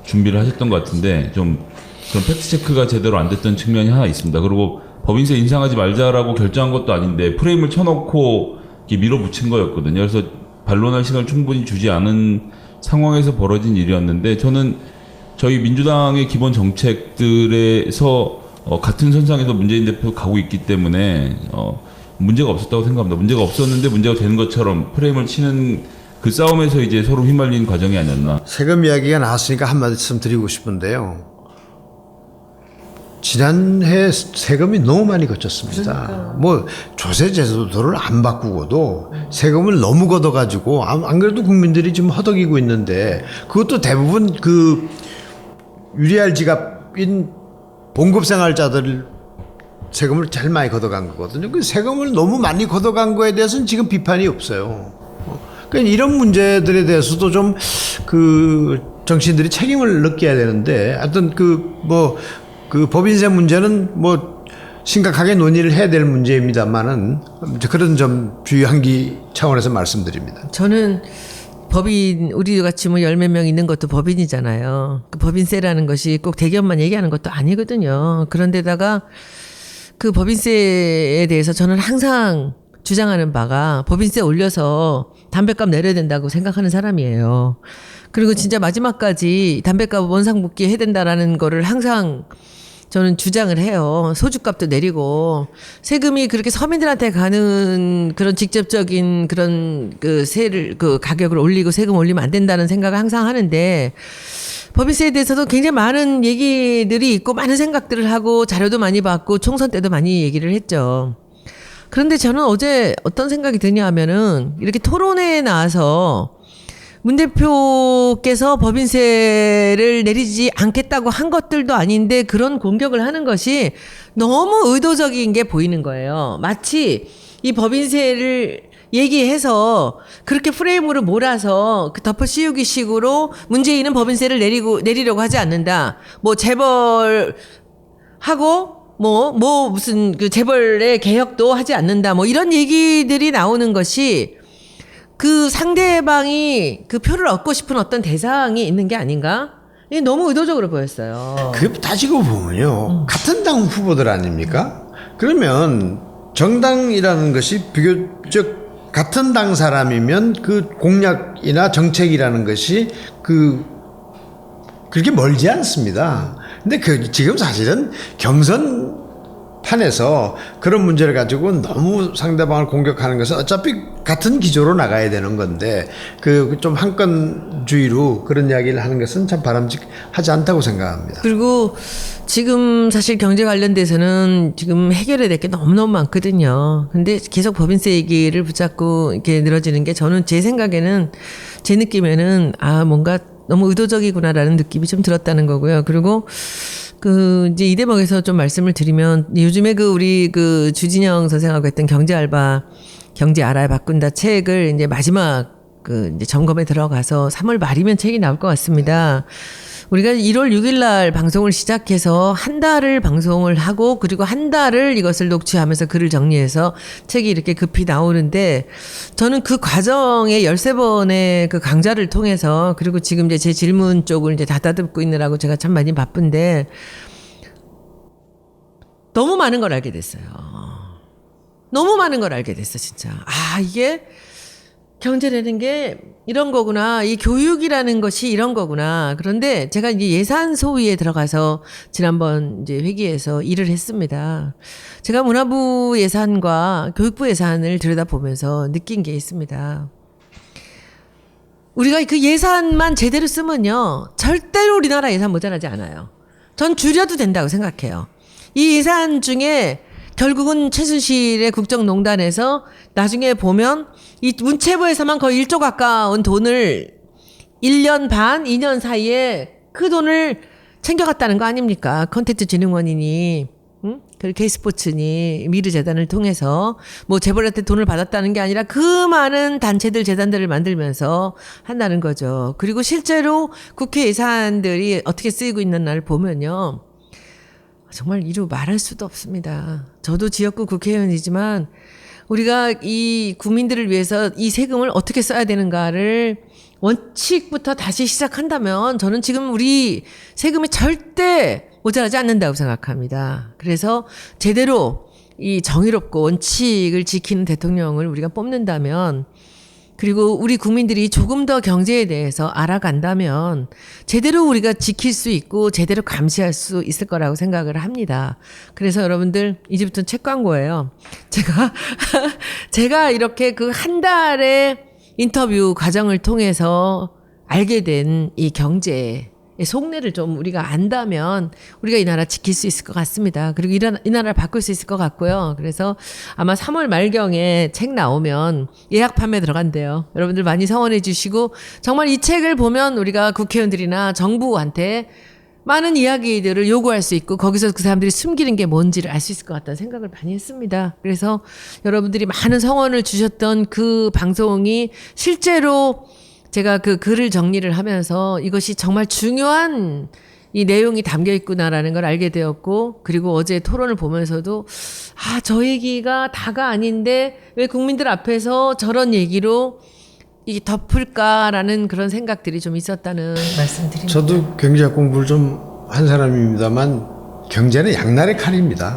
준비를 하셨던 것 같은데 좀 그런 팩트 체크가 제대로 안 됐던 측면이 하나 있습니다. 그리고 법인세 인상하지 말자라고 결정한 것도 아닌데 프레임을 쳐놓고 이렇게 밀어붙인 거였거든요. 그래서 반론할 시간을 충분히 주지 않은 상황에서 벌어진 일이었는데 저는 저희 민주당의 기본 정책들에서 같은 선상에서 문재인 대표 가고 있기 때문에 문제가 없었다고 생각합니다. 문제가 없었는데 문제가 되는 것처럼 프레임을 치는 그 싸움에서 이제 서로 휘말리는 과정이 아니었나. 세금 이야기가 나왔으니까 한 말씀 드리고 싶은데요. 지난해 세금이 너무 많이 거쳤습니다. 뭐 조세 제도를 안 바꾸고도 세금을 너무 걷어가지고 안 그래도 국민들이 지금 허덕이고 있는데 그것도 대부분 그 유리할 지갑인 봉급생활자들 세금을 제일 많이 걷어간 거거든요. 그 세금을 너무 많이 걷어간 거에 대해서는 지금 비판이 없어요. 그러니까 이런 문제들에 대해서도 좀 그 정치인들이 책임을 느껴야 되는데 하여튼 그 법인세 문제는 뭐 심각하게 논의를 해야 될 문제입니다만은 그런 점 주의하기 차원에서 말씀드립니다. 저는 법인 우리 같이 뭐 열 몇 명 있는 것도 법인이잖아요. 그 법인세라는 것이 꼭 대기업만 얘기하는 것도 아니거든요. 그런데다가 그 법인세에 대해서 저는 항상 주장하는 바가 법인세 올려서 담배값 내려야 된다고 생각하는 사람이에요. 그리고 진짜 마지막까지 담배값 원상복귀 해야 된다라는 거를 항상 저는 주장을 해요. 소주값도 내리고 세금이 그렇게 서민들한테 가는 그런 직접적인 그런 그 가격을 올리고 세금 올리면 안 된다는 생각을 항상 하는데 법인세에 대해서도 굉장히 많은 얘기들이 있고 많은 생각들을 하고 자료도 많이 받고 총선 때도 많이 얘기를 했죠. 그런데 저는 어제 어떤 생각이 드냐 하면은 이렇게 토론회에 나와서 문 대표께서 법인세를 내리지 않겠다고 한 것들도 아닌데 그런 공격을 하는 것이 너무 의도적인 게 보이는 거예요. 마치 이 법인세를 얘기해서 그렇게 프레임으로 몰아서 그 덮어 씌우기 식으로 문재인은 법인세를 내리려고 하지 않는다. 뭐 재벌하고 무슨 그 재벌의 개혁도 하지 않는다. 뭐 이런 얘기들이 나오는 것이 그 상대방이 그 표를 얻고 싶은 어떤 대상이 있는 게 아닌가? 이게 너무 의도적으로 보였어요. 그 따지고 보면요. 같은 당 후보들 아닙니까? 그러면 정당이라는 것이 비교적 같은 당 사람이면 그 공약이나 정책이라는 것이 그렇게 멀지 않습니다. 근데 지금 사실은 경선판에서 그런 문제를 가지고 너무 상대방을 공격하는 것은 어차피 같은 기조로 나가야 되는 건데 좀 한건주의로 그런 이야기를 하는 것은 참 바람직하지 않다고 생각합니다. 그리고 지금 사실 경제 관련돼서는 지금 해결해야 될 게 너무너무 많거든요. 근데 계속 법인세 얘기를 붙잡고 이렇게 늘어지는 게 저는 제 생각에는 제 느낌에는 뭔가 너무 의도적이구나라는 느낌이 좀 들었다는 거고요. 그리고 이제 이 대목에서 좀 말씀을 드리면 요즘에 우리 주진영 선생하고 했던 경제 알아야 바꾼다 책을 이제 마지막 이제 점검에 들어가서 3월 말이면 책이 나올 것 같습니다. 우리가 1월 6일 날 방송을 시작해서 한 달을 방송을 하고 그리고 한 달을 이것을 녹취하면서 글을 정리해서 책이 이렇게 급히 나오는데 저는 그 과정에 13번의 그 강좌를 통해서 그리고 지금 이제 제 질문 쪽을 이제 다 따듬고 있느라고 제가 참 많이 바쁜데 너무 많은 걸 알게 됐어요. 너무 많은 걸 알게 됐어, 진짜. 아, 이게 경제라는 게 이런 거구나. 이 교육이라는 것이 이런 거구나. 그런데 제가 이제 예산 소위에 들어가서 지난번 이제 회기에서 일을 했습니다. 제가 문화부 예산과 교육부 예산을 들여다보면서 느낀 게 있습니다. 우리가 그 예산만 제대로 쓰면요. 절대로 우리나라 예산 모자라지 않아요. 전 줄여도 된다고 생각해요. 이 예산 중에 결국은 최순실의 국정농단에서 나중에 보면 이 문체부에서만 거의 1조 가까운 돈을 1년 반, 2년 사이에 그 돈을 챙겨갔다는 거 아닙니까? 콘텐츠진흥원이니, 그리고 K스포츠니, 미르재단을 통해서 뭐 재벌한테 돈을 받았다는 게 아니라 그 많은 단체들, 재단들을 만들면서 한다는 거죠. 그리고 실제로 국회 예산들이 어떻게 쓰이고 있는 날 보면요. 정말 이루 말할 수도 없습니다. 저도 지역구 국회의원이지만 우리가 이 국민들을 위해서 이 세금을 어떻게 써야 되는가를 원칙부터 다시 시작한다면 저는 지금 우리 세금이 절대 모자라지 않는다고 생각합니다. 그래서 제대로 이 정의롭고 원칙을 지키는 대통령을 우리가 뽑는다면 그리고 우리 국민들이 조금 더 경제에 대해서 알아간다면 제대로 우리가 지킬 수 있고 제대로 감시할 수 있을 거라고 생각을 합니다. 그래서 여러분들 이제부터는 책 광고예요. 제가 이렇게 그 한 달의 인터뷰 과정을 통해서 알게 된 이 경제의 속내를 좀 우리가 안다면 우리가 이 나라 지킬 수 있을 것 같습니다. 그리고 이 나라를 바꿀 수 있을 것 같고요. 그래서 아마 3월 말경에 책 나오면 예약 판매 들어간대요. 여러분들 많이 성원해 주시고 정말 이 책을 보면 우리가 국회의원들이나 정부한테 많은 이야기들을 요구할 수 있고 거기서 그 사람들이 숨기는 게 뭔지를 알 수 있을 것 같다는 생각을 많이 했습니다. 그래서 여러분들이 많은 성원을 주셨던 그 방송이 실제로 제가 그 글을 정리를 하면서 이것이 정말 중요한 이 내용이 담겨 있구나라는 걸 알게 되었고 그리고 어제 토론을 보면서도 아, 저 얘기가 다가 아닌데 왜 국민들 앞에서 저런 얘기로 이게 덮을까라는 그런 생각들이 좀 있었다는 말씀드립니다. 저도 경제학 공부를 좀 한 사람입니다만 경제는 양날의 칼입니다.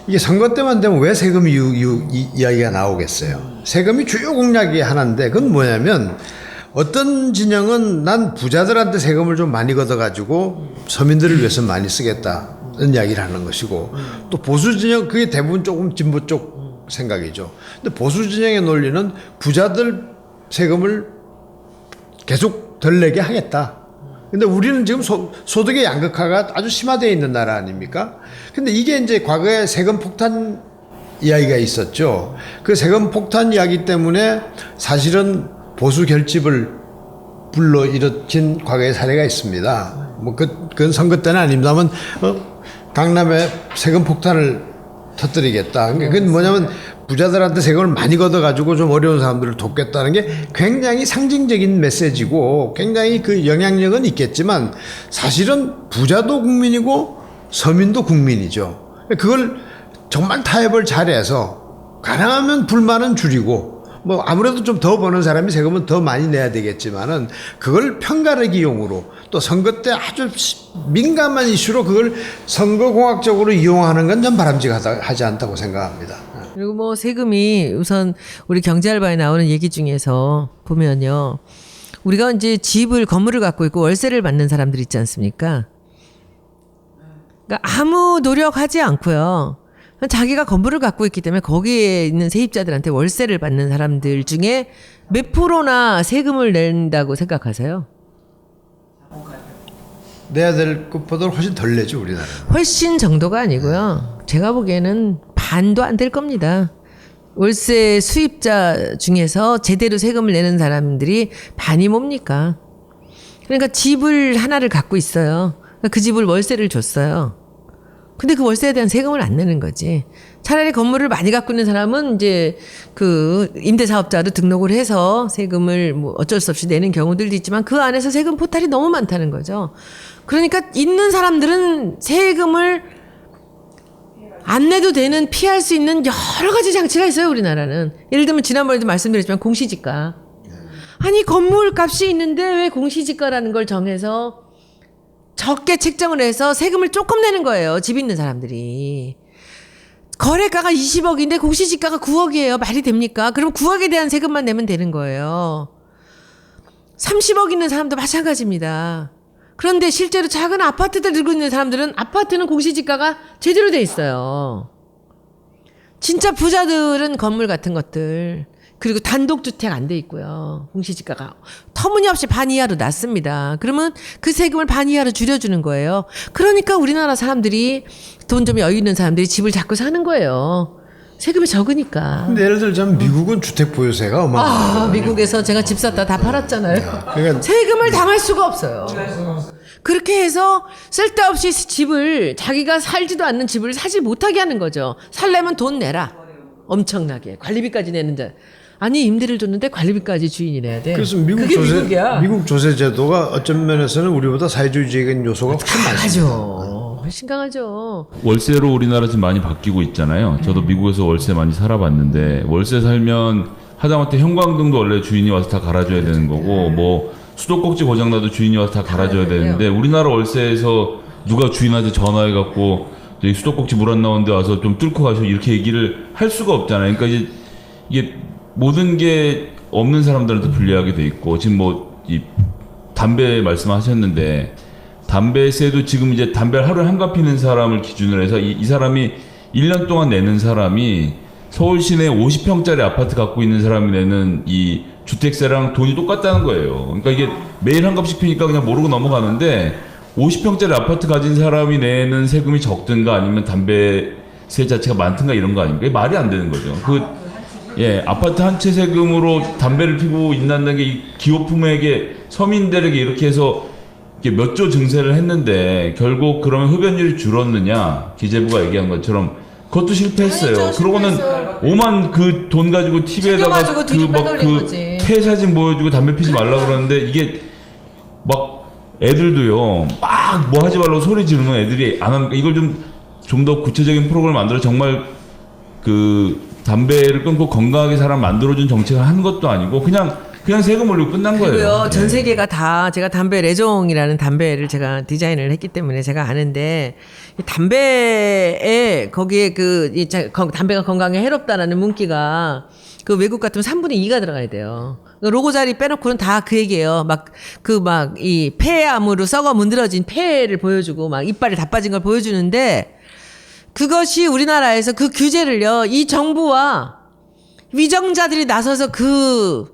이게 선거 때만 되면 왜 세금 이야기가 나오겠어요. 세금이 주요 공약이 하나인데 그건 뭐냐면 어떤 진영은 난 부자들한테 세금을 좀 많이 걷어가지고 서민들을 위해서 많이 쓰겠다는 이야기를 하는 것이고 또 보수 진영 그게 대부분 조금 진보 쪽 생각이죠. 근데 보수 진영의 논리는 부자들 세금을 계속 덜 내게 하겠다. 근데 우리는 지금 소득의 양극화가 아주 심화되어 있는 나라 아닙니까? 근데 이게 이제 과거에 세금 폭탄 이야기가 있었죠. 그 세금 폭탄 이야기 때문에 사실은 보수 결집을 불러일으킨 과거의 사례가 있습니다. 뭐 그건 선거 때는 아닙니다만 강남에 세금 폭탄을 터뜨리겠다. 그건 뭐냐면 부자들한테 세금을 많이 걷어가지고 좀 어려운 사람들을 돕겠다는 게 굉장히 상징적인 메시지고 굉장히 그 영향력은 있겠지만 사실은 부자도 국민이고 서민도 국민이죠. 그걸 정말 타협을 잘해서 가능하면 불만은 줄이고 뭐 아무래도 좀 더 버는 사람이 세금은 더 많이 내야 되겠지만은 그걸 편가르기용으로 또 선거 때 아주 민감한 이슈로 그걸 선거공학적으로 이용하는 건 좀 바람직하지 않다고 생각합니다. 그리고 뭐 세금이 우선 우리 경제알바에 나오는 얘기 중에서 보면요. 우리가 이제 건물을 갖고 있고 월세를 받는 사람들 있지 않습니까? 그러니까 아무 노력하지 않고요. 자기가 건물을 갖고 있기 때문에 거기에 있는 세입자들한테 월세를 받는 사람들 중에 몇 프로나 세금을 낸다고 생각하세요? 내야 될 것보다 훨씬 덜 내죠, 우리나라는. 훨씬 정도가 아니고요. 제가 보기에는 반도 안 될 겁니다. 월세 수입자 중에서 제대로 세금을 내는 사람들이 반이 뭡니까? 그러니까 집을 하나를 갖고 있어요. 그 집을 월세를 줬어요. 근데 그 월세에 대한 세금을 안 내는 거지. 차라리 건물을 많이 갖고 있는 사람은 이제 그 임대사업자로 등록을 해서 세금을 뭐 어쩔 수 없이 내는 경우들도 있지만 그 안에서 세금 포탈이 너무 많다는 거죠. 그러니까 있는 사람들은 세금을 안 내도 되는 피할 수 있는 여러 가지 장치가 있어요, 우리나라는. 예를 들면 지난번에도 말씀드렸지만 공시지가. 아니 건물 값이 있는데 왜 공시지가라는 걸 정해서 적게 책정을 해서 세금을 조금 내는 거예요. 집 있는 사람들이. 거래가가 20억인데 공시지가가 9억이에요. 말이 됩니까? 그럼 9억에 대한 세금만 내면 되는 거예요. 30억 있는 사람도 마찬가지입니다. 그런데 실제로 작은 아파트들 들고 있는 사람들은 아파트는 공시지가가 제대로 돼 있어요. 진짜 부자들은 건물 같은 것들 그리고 단독주택 안 돼 있고요. 공시지가가 터무니없이 반 이하로 낮습니다. 그러면 그 세금을 반 이하로 줄여주는 거예요. 그러니까 우리나라 사람들이 돈 좀 여유 있는 사람들이 집을 자꾸 사는 거예요. 세금이 적으니까. 근데 예를 들자면 미국은 주택 보유세가 어마어마해요. 미국에서 제가 집 샀다 다 팔았잖아요. 그러니까 세금을 당할 수가 없어요. 그렇게 해서 쓸데없이 집을 자기가 살지도 않는 집을 사지 못하게 하는 거죠. 살려면 돈 내라. 엄청나게. 관리비까지 내는 자. 아니 임대를 줬는데 관리비까지 주인이 내야 돼. 그래서 미국 그게 조세, 미국이야. 미국 조세 제도가 어떤 면에서는 우리보다 사회주의적인 요소가 훨씬 많습니다. 강하죠. 훨씬 강하죠. 월세로 우리나라 지금 많이 바뀌고 있잖아요. 저도 미국에서 월세 많이 살아봤는데 월세 살면 하다못해 형광등도 원래 주인이 와서 다 갈아줘야 되는 거고 뭐 수도꼭지 고장나도 주인이 와서 다 갈아줘야 되는데 우리나라 월세에서 누가 주인한테 전화해갖고 저기 수도꼭지 물 안 나오는데 와서 좀 뚫고 가셔 이렇게 얘기를 할 수가 없잖아요. 그러니까 이게 모든 게 없는 사람들한테 불리하게 돼 있고 지금 뭐 이 담배 말씀하셨는데 담배세도 지금 이제 담배를 하루에 한 갑 피는 사람을 기준으로 해서 이 사람이 1년 동안 내는 사람이 서울 시내 50평짜리 아파트 갖고 있는 사람이 내는 이 주택세랑 돈이 똑같다는 거예요. 그러니까 이게 매일 한 갑씩 피니까 그냥 모르고 넘어가는데 50평짜리 아파트 가진 사람이 내는 세금이 적든가 아니면 담배세 자체가 많든가 이런 거 아닙니까? 이게 말이 안 되는 거죠. 아파트 한 채 세금으로 담배를 피고 있다는 게 이 기호품에게 서민들에게 이렇게 해서 몇 조 증세를 했는데 결국 그러면 흡연율이 줄었느냐 기재부가 얘기한 것처럼 그것도 실패했어요. 그러고는 오만 그 돈 가지고 TV에다가 그 폐 사진 보여주고 담배 피지 말라 그러는데 이게 막 애들도요 막 뭐 하지 말라고 소리 지르면 애들이 안 하니까 이걸 좀 더 구체적인 프로그램을 만들어 정말 그 담배를 끊고 건강하게 사람 만들어준 정책을 한 것도 아니고 그냥 세금 올리고 끝난 거예요. 그리고요, 전 세계가 다 제가 담배 레종이라는 담배를 제가 디자인을 했기 때문에 제가 아는데 이 담배에 거기에 담배가 건강에 해롭다라는 문구가 그 외국 같으면 3분의 2가 들어가야 돼요. 로고 자리 빼놓고는 다 그 얘기예요. 이 폐암으로 썩어 문드러진 폐를 보여주고 막 이빨이 다 빠진 걸 보여주는데 그것이 우리나라에서 그 규제를요, 이 정부와 위정자들이 나서서 그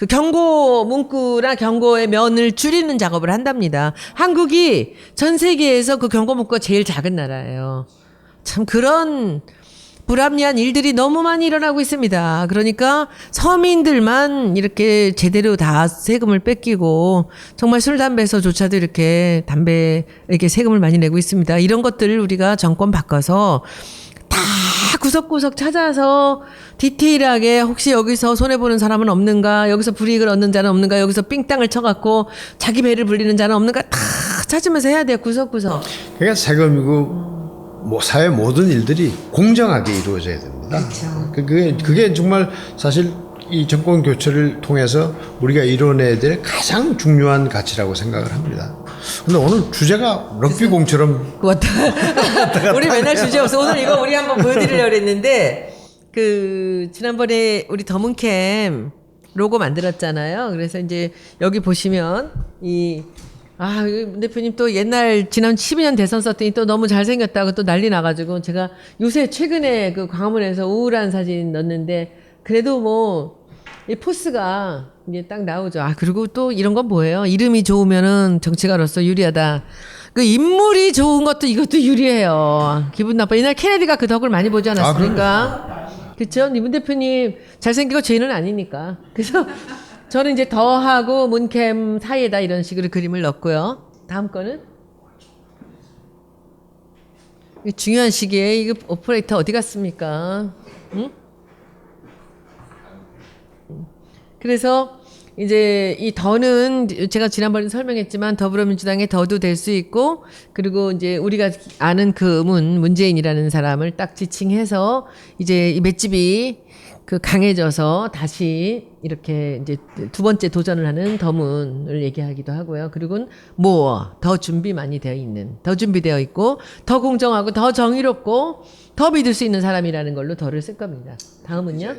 경고 문구나 경고의 면을 줄이는 작업을 한답니다. 한국이 전 세계에서 그 경고 문구가 제일 작은 나라예요. 참 그런 불합리한 일들이 너무 많이 일어나고 있습니다. 그러니까 서민들만 이렇게 제대로 다 세금을 뺏기고 정말 술, 담배에서조차도 이렇게 이렇게 세금을 많이 내고 있습니다. 이런 것들을 우리가 정권 바꿔서 다 구석구석 찾아서 디테일하게 혹시 여기서 손해보는 사람은 없는가, 여기서 불이익을 얻는 자는 없는가, 여기서 삥땅을 쳐갖고 자기 배를 불리는 자는 없는가 다 찾으면서 해야 돼요. 구석구석. 그러니까 세금이고 뭐 사회 모든 일들이 공정하게 이루어져야 됩니다. 그렇죠. 그게 정말 사실 이 정권 교체를 통해서 우리가 이뤄내야 될 가장 중요한 가치라고 생각을 합니다. 근데 오늘 주제가 럭비공처럼 우리 맨날 주제 없어. 오늘 이거 우리 한번 보여드리려고 했는데 지난번에 우리 더문캠 로고 만들었잖아요. 그래서 이제 여기 보시면 대표님 또 옛날 지난 12년 대선 썼더니 또 너무 잘생겼다고 또 난리 나가지고 제가 요새 최근에 그 광화문에서 우울한 사진 넣었는데 그래도 뭐 이 포스가 이제 딱 나오죠. 그리고 또 이런 건 뭐예요? 이름이 좋으면은 정치가로서 유리하다. 그 인물이 좋은 것도 이것도 유리해요. 기분 나빠. 옛날 케네디가 그 덕을 많이 보지 않았습니까? 그렇죠? 이분 대표님 잘생기고 죄인은 아니니까. 그래서 저는 이제 더하고 문캠 사이에다 이런 식으로 그림을 넣었고요. 다음 거는 이 중요한 시기에 이거 오퍼레이터 어디 갔습니까? 응? 그래서 이제 이 더는 제가 지난번에 설명했지만 더불어민주당의 더도 될 수 있고, 그리고 이제 우리가 아는 그 문재인이라는 사람을 딱 지칭해서 이제 이 맷집이 그 강해져서 다시 이렇게 이제 두 번째 도전을 하는 더문을 얘기하기도 하고요. 그리고 더 준비 많이 되어 있는, 더 준비되어 있고, 더 공정하고, 더 정의롭고, 더 믿을 수 있는 사람이라는 걸로 더를 쓸 겁니다. 다음은요?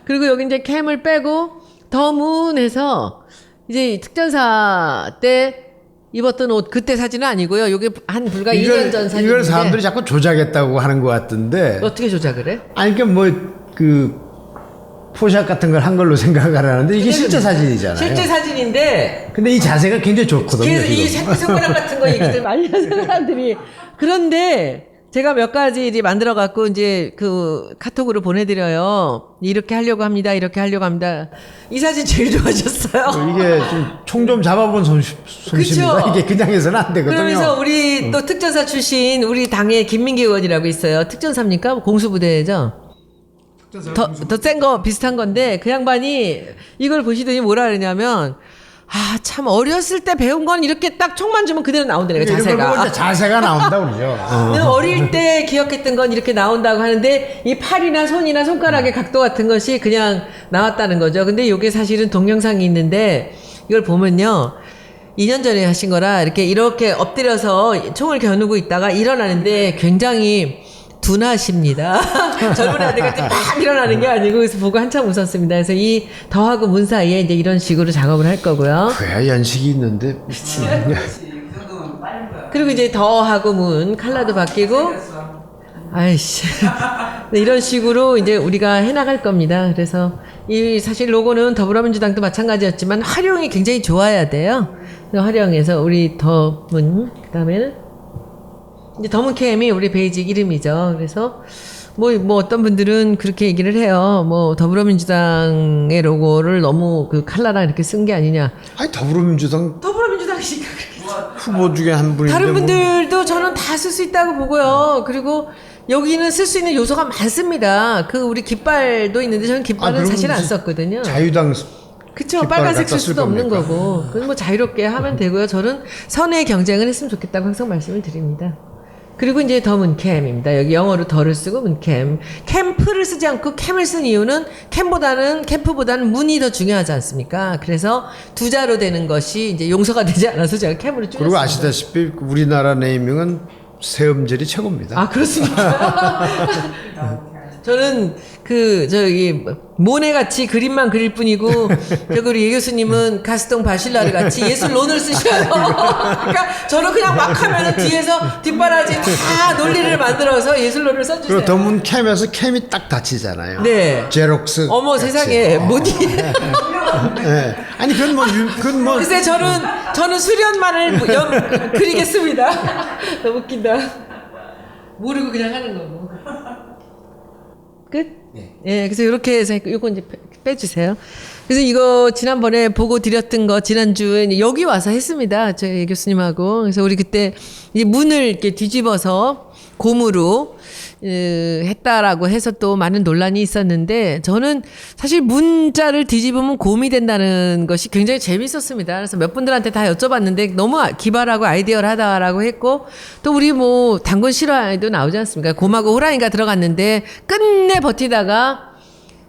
그리고 여기 이제 캠을 빼고 더문해서 이제 특전사 때 입었던 옷 그때 사진은 아니고요. 이게 한 불과 2년 전 사진인데. 이걸 사람들이 자꾸 조작했다고 하는 것 같던데. 어떻게 조작을 해? 아니 그러니까 뭐 포샵 같은 걸 한 걸로 생각을 하는데 이게 실제 사진이잖아요. 실제 사진인데. 근데 이 자세가 굉장히 좋거든요. 그래서 이 지금. 새끼손가락 같은 거 얘기들 많이 하는 사람들이. 그런데 제가 몇 가지 이제 만들어 갖고 이제 그 카톡으로 보내드려요. 이렇게 하려고 합니다. 이렇게 하려고 합니다. 이 사진 제일 좋아하셨어요. 이게 총 좀 잡아본 솜씨입니다. 그쵸? 이게 그냥 해서는 안 되거든요. 그러면서 우리 또 특전사 출신 우리 당의 김민기 의원이라고 있어요. 특전사입니까? 공수부대죠. 더 센 거 비슷한 건데 그 양반이 이걸 보시더니 뭐라 그러냐면 참 어렸을 때 배운 건 이렇게 딱 총만 주면 그대로 나온다네 자세가. 자세가 나온다 그러죠. 어릴 때 기억했던 건 이렇게 나온다고 하는데 이 팔이나 손이나 손가락의 각도 같은 것이 그냥 나왔다는 거죠. 근데 이게 사실은 동영상이 있는데 이걸 보면요. 2년 전에 하신 거라 이렇게 엎드려서 총을 겨누고 있다가 일어나는데 굉장히 둔하십니다. 젊은 아들같이 막 일어나는 게 아니고 그래서 보고 한참 웃었습니다. 그래서 이 더하고 문 사이에 이제 이런 식으로 작업을 할 거고요. 그래야 연식이 있는데. 그리고 이제 더하고 문 컬러도 바뀌고 아이씨 이런 식으로 이제 우리가 해나갈 겁니다. 그래서 이 사실 로고는 더불어민주당도 마찬가지였지만 활용이 굉장히 좋아야 돼요. 활용해서 우리 더문 그다음에는 이제 더문캠이 우리 베이직 이름이죠. 그래서 뭐 어떤 분들은 그렇게 얘기를 해요. 뭐 더불어민주당의 로고를 너무 그 칼라랑 이렇게 쓴 게 아니냐. 아니 더불어민주당이니까 후보 중에 한 분인데 다른 뭐. 분들도 저는 다 쓸 수 있다고 보고요. 그리고 여기는 쓸 수 있는 요소가 많습니다. 그 우리 깃발도 있는데 저는 깃발은 사실 안 썼거든요. 자유당 그쵸. 깃발 빨간색 갖다 쓸 수도 없는 겁니까? 거고. 그건 뭐 자유롭게 하면 되고요. 저는 선의 경쟁을 했으면 좋겠다고 항상 말씀을 드립니다. 그리고 이제 더 문캠입니다. 여기 영어로 더를 쓰고 문캠. 캠프를 쓰지 않고 캠을 쓴 이유는 캠프보다는 문이 더 중요하지 않습니까? 그래서 두 자로 되는 것이 이제 용서가 되지 않아서 제가 캠으로 줄였습니다. 그리고 아시다시피 우리나라 네이밍은 세음절이 최고입니다. 아, 그렇습니까? 저는 모네같이 그림만 그릴 뿐이고 우리 예 교수님은 가스통 바실라르 같이 예술론을 쓰셔요. 그러니까 저는 그냥 막 하면은 뒤에서 뒷바라지 다 논리를 만들어서 예술론을 써주세요. 그리고 더문 캠에서 캠이 딱 닫히잖아요. 네. 제록스. 어머 같이. 세상에 뭐니? 네. 아니 그건 뭐 글쎄 저는 수련만을 그리겠습니다. 너무 웃긴다. 모르고 그냥 하는 거고. 끝? 네. 그래서 이렇게 해서 이거 이제 빼주세요. 그래서 이거 지난번에 보고 드렸던 거 지난주에 여기 와서 했습니다. 저희 교수님하고. 그래서 우리 그때 이 문을 이렇게 뒤집어서 고무로 했다라고 해서 또 많은 논란이 있었는데 저는 사실 문자를 뒤집으면 곰이 된다는 것이 굉장히 재밌었습니다. 그래서 몇 분들한테 다 여쭤봤는데 너무 기발하고 아이디어하다라고 했고 또 우리 뭐 당근 실화에도 나오지 않습니까? 곰하고 호랑이가 들어갔는데 끝내 버티다가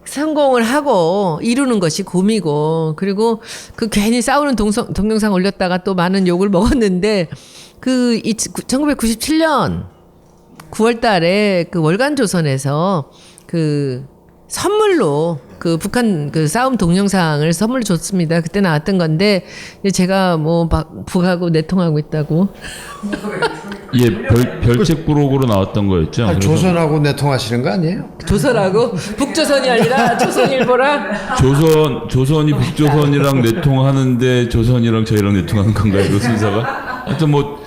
성공을 하고 이루는 것이 곰이고 그리고 그 괜히 싸우는 동영상 올렸다가 또 많은 욕을 먹었는데 1997년 9월 달에 그 월간 조선에서 그 선물로 그 북한 그 싸움 동영상을 선물로 줬습니다. 그때 나왔던 건데 제가 뭐 북하고 내통하고 있다고. 예, 별책 부록으로 나왔던 거였죠. 아니, 조선하고 내통하시는 거 아니에요? 조선하고 북조선이 아니라 조선일보랑 조선이 북조선이랑 내통하는데 조선이랑 저희랑 내통하는 건가요? 그 순서가? 하여튼 뭐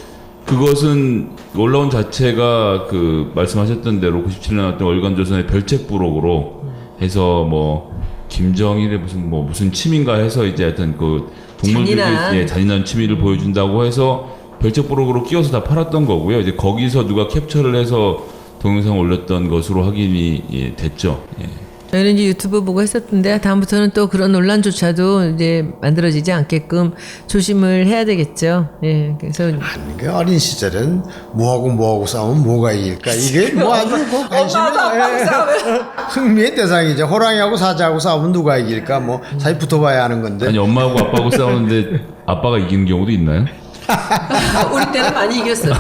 그것은 올라온 자체가 그 말씀하셨던 대로 97년에 나왔던 월간조선의 별책 부록으로 해서 뭐 김정일의 무슨 취미인가 해서 이제 하여튼 그 동물들이 잔인한 취미를 보여준다고 해서 별책부록으로 끼워서 다 팔았던 거고요. 이제 거기서 누가 캡처를 해서 동영상 올렸던 것으로 확인이 됐죠. 예. 저희는 이제 유튜브 보고 했었는데 다음부터는 또 그런 논란조차도 이제 만들어지지 않게끔 조심을 해야 되겠죠. 예, 그래서 아니, 그 어린 시절엔 뭐하고 싸우면 뭐가 이길까? 이게 뭐 아주 그 관심이 흥미의 대상이죠. 호랑이하고 사자하고 싸우면 누가 이길까? 뭐 사실 붙어봐야 하는 건데. 아니 엄마하고 아빠하고 싸우는데 아빠가 이기는 경우도 있나요? 우리 때는 많이 이겼어요.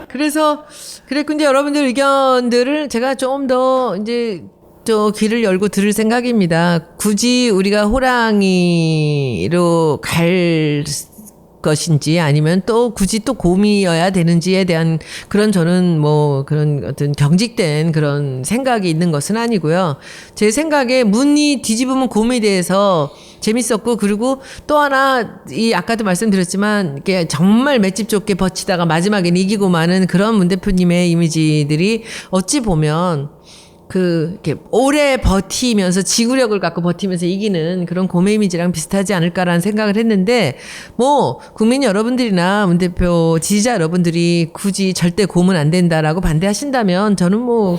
그래서 그랬고 이제 여러분들 의견들을 제가 좀 더 이제 또 귀를 열고 들을 생각입니다. 굳이 우리가 호랑이로 갈 것인지 아니면 또 굳이 또 곰이어야 되는지에 대한 그런 저는 뭐 그런 어떤 경직된 그런 생각이 있는 것은 아니고요. 제 생각에 문이 뒤집으면 곰에 대해서 재밌었고 그리고 또 하나 이 아까도 말씀드렸지만 이게 정말 맷집 좋게 버티다가 마지막엔 이기고 마는 그런 문 대표님의 이미지들이 어찌 보면 이렇게 오래 버티면서 지구력을 갖고 버티면서 이기는 그런 곰의 이미지랑 비슷하지 않을까라는 생각을 했는데, 뭐, 국민 여러분들이나 문 대표 지지자 여러분들이 굳이 절대 곰은 안 된다라고 반대하신다면 저는 뭐.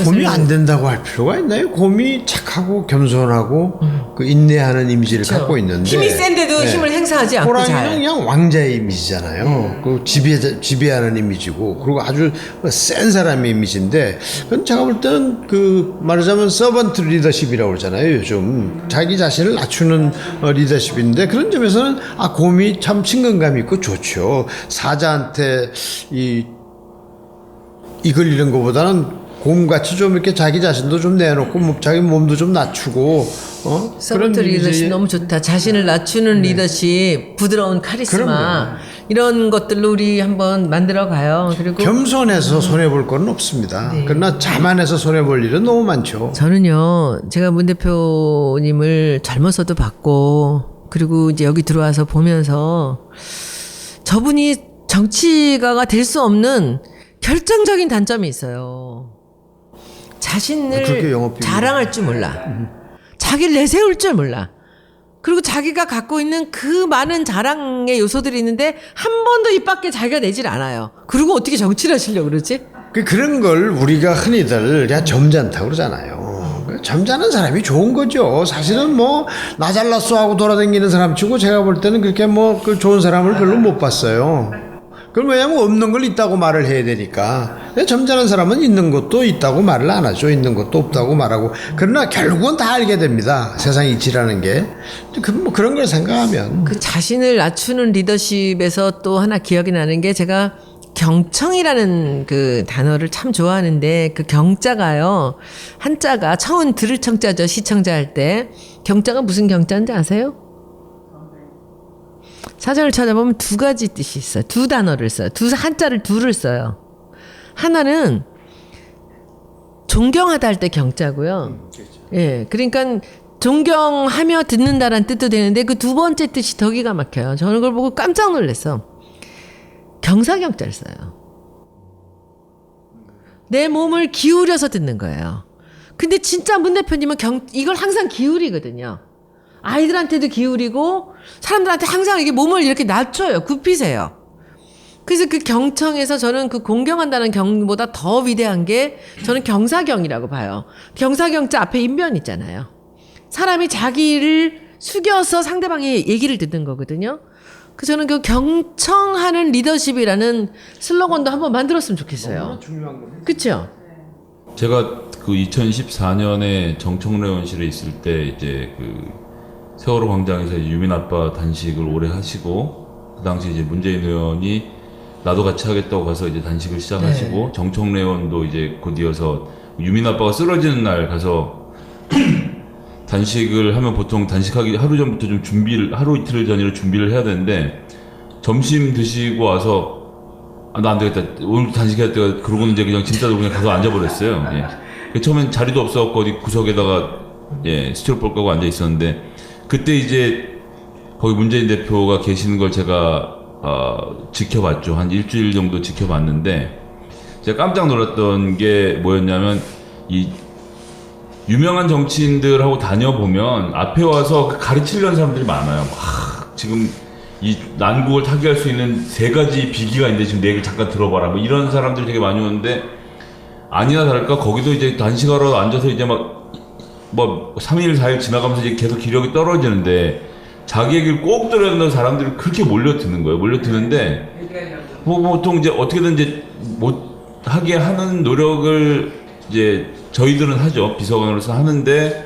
곰이 안 된다고 할 필요가 있나요? 곰이 착하고 겸손하고 그 인내하는 이미지를 그렇죠. 갖고 있는데. 힘이 센데도 힘을 행사하지 않고 호랑이는 잘. 그냥 왕자의 이미지잖아요. 그 지배하는 이미지고, 그리고 아주 센 사람의 이미지인데, 그건 제가 볼 때는 말하자면 서번트 리더십이라고 그러잖아요. 요즘 자기 자신을 낮추는 리더십인데, 그런 점에서는 곰이 참 친근감 있고 좋죠. 사자한테 이걸리는 것보다는 곰같이 좀 이렇게 자기 자신도 좀 내놓고 자기 몸도 좀 낮추고 서브트 리더십 너무 좋다. 자신을 낮추는 리더십, 부드러운 카리스마 그럼요. 이런 것들로 우리 한번 만들어 가요. 그리고 겸손해서 손해 볼 건 없습니다. 그러나 자만해서 손해 볼 일은 너무 많죠. 저는요, 제가 문 대표님을 젊어서도 봤고, 그리고 이제 여기 들어와서 보면서 저분이 정치가가 될 수 없는 결정적인 단점이 있어요. 그렇게 자신을 영업 비밀. 자랑할 줄 몰라. 자기를 내세울 줄 몰라. 그리고 자기가 갖고 있는 그 많은 자랑의 요소들이 있는데 한 번도 입 밖에 자기가 내질 않아요. 그리고 어떻게 정치를 하시려고 그러지? 그런 걸 우리가 흔히들 그냥 점잖다고 그러잖아요. 점잖은 사람이 좋은 거죠. 사실은 뭐 나 잘났어 하고 돌아다니는 사람 치고 제가 볼 때는 그렇게 그 좋은 사람을 별로 못 봤어요. 그럼 왜냐면 없는 걸 있다고 말을 해야 되니까. 점잖은 사람은 있는 것도 있다고 말을 안 하죠. 있는 것도 없다고 말하고. 그러나 결국은 다 알게 됩니다. 세상 이치라는 게. 뭐 그런 걸 생각하면. 그 자신을 낮추는 리더십에서 또 하나 기억이 나는 게 제가 경청이라는 그 단어를 참 좋아하는데 그 경자가요. 한자가 청은 들을 청자죠. 시청자 할 때. 경자가 무슨 경자인지 아세요? 사전을 찾아보면 두 가지 뜻이 있어요. 두 단어를 써요. 한자를 둘을 써요. 하나는 존경하다 할 때 경자고요. 예, 그러니까 존경하며 듣는다라는 뜻도 되는데 그 두 번째 뜻이 더 기가 막혀요. 저는 그걸 보고 깜짝 놀랐어. 경사경자를 써요. 내 몸을 기울여서 듣는 거예요. 근데 진짜 문 대표님은 이걸 항상 기울이거든요. 아이들한테도 기울이고 사람들한테 항상 이게 몸을 이렇게 낮춰요. 굽히세요. 그래서 그 경청에서 저는 그 공경한다는 경보다 더 위대한 게 저는 경사경이라고 봐요. 경사경자 앞에 인변 있잖아요. 사람이 자기를 숙여서 상대방의 얘기를 듣는 거거든요. 그래서 저는 그 경청하는 리더십이라는 슬로건도 한번 만들었으면 좋겠어요. 그렇죠? 제가 그 2014년에 정청래원실에 있을 때 이제 그 세월호 광장에서 유민 아빠 단식을 오래 하시고 그 당시 이제 문재인 의원이 나도 같이 하겠다고 가서 이제 단식을 시작하시고 정청래 의원도 이제 곧 이어서 유민 아빠가 쓰러지는 날 가서 단식을 하면 보통 단식하기 하루 전부터 좀 하루 이틀 전으로 준비를 해야 되는데 점심 드시고 와서 나 안 되겠다 오늘 단식해야 돼 그러고는 이제 그냥 짐 싸들고 그냥 가서 앉아버렸어요. 예. 처음엔 자리도 없어갖고 어디 구석에다가 스티로볼 까고 앉아 있었는데 그때 이제 거기 문재인 대표가 계시는 걸 제가 지켜봤죠. 한 일주일 정도 지켜봤는데 제가 깜짝 놀랐던 게 뭐였냐면 이 유명한 정치인들하고 다녀보면 앞에 와서 가르치려는 사람들이 많아요. 지금 이 난국을 타개할 수 있는 3가지 비기가 있는데 지금 내 얘기를 잠깐 들어봐라. 뭐 이런 사람들이 되게 많이 오는데 아니나 다를까 거기도 이제 단식하러 앉아서 이제 막 뭐 3일 4일 지나가면서 이제 계속 기력이 떨어지는데 자기 얘기를 꼭 들어야 된다는 사람들이 그렇게 몰려드는 거예요. 몰려드는데 뭐 보통 이제 어떻게든 이제 못 하게 하는 노력을 이제 저희들은 하죠. 비서관으로서 하는데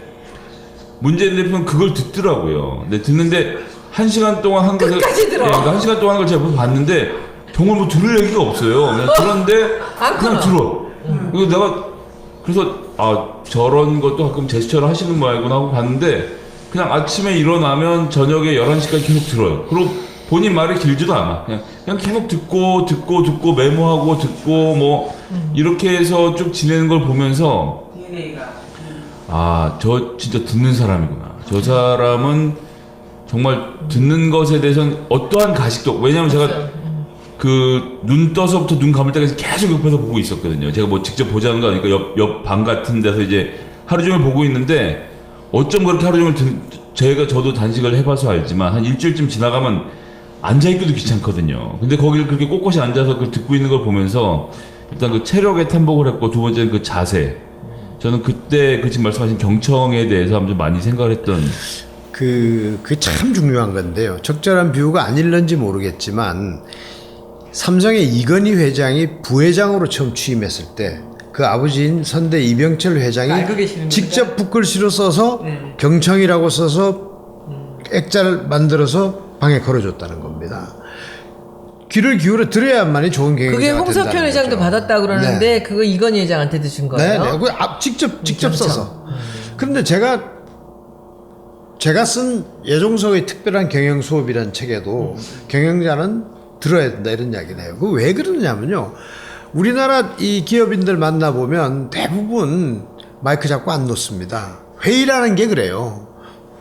문재인 대표는 그걸 듣더라고요. 근데 듣는데 1시간 동안 한 것을 끝까지 들어. 그러니까 1시간 동안 한 걸 제가 봤는데 정말 뭐 들을 얘기가 없어요. 그냥 들었는데 그냥 들어. 그래서 내가 그래서 저런 것도 가끔 제스처를 하시는 모양이구나 하고 봤는데 그냥 아침에 일어나면 저녁에 11시까지 계속 들어요. 그리고 본인 말이 길지도 않아. 그냥 계속 듣고 메모하고 듣고 뭐 이렇게 해서 쭉 지내는 걸 보면서 저 진짜 듣는 사람이구나. 저 사람은 정말 듣는 것에 대해서는 어떠한 가식도 왜냐면 제가 그 눈 떠서부터 눈 감을 때까지 계속 옆에서 보고 있었거든요. 제가 뭐 직접 보자는 거 아니니까 옆 방 같은 데서 이제 하루 종일 보고 있는데 어쩜 그렇게 하루 종일 저도 단식을 해봐서 알지만 한 일주일쯤 지나가면 앉아있기도 귀찮거든요. 근데 거기를 그렇게 꼿꼿이 앉아서 그걸 듣고 있는 걸 보면서 일단 그 체력에 탐복을 했고 두 번째는 그 자세. 저는 그때 그 지금 말씀하신 경청에 대해서 한번 좀 많이 생각을 했던 그 참 중요한 건데요. 적절한 비유가 아닐런지 모르겠지만 삼성의 이건희 회장이 부회장으로 처음 취임했을 때 그 아버지인 선대 이병철 회장이 직접 붓글씨로 써서 경청이라고 써서 액자를 만들어서 방에 걸어줬다는 겁니다. 귀를 기울여 들어야만이 좋은 경영자가 그게 된다는 거죠. 홍석현 회장도 받았다 그러는데 네. 그거 이건희 회장한테 드신 거예요? 네. 그 직접 써서. 그런데 제가 쓴 예종석의 특별한 경영 수업이라는 책에도 경영자는 들어야 된다 이런 이야기를 해요. 그 왜 그러냐면요. 우리나라 이 기업인들 만나보면 대부분 마이크 잡고 안 놓습니다. 회의라는 게 그래요.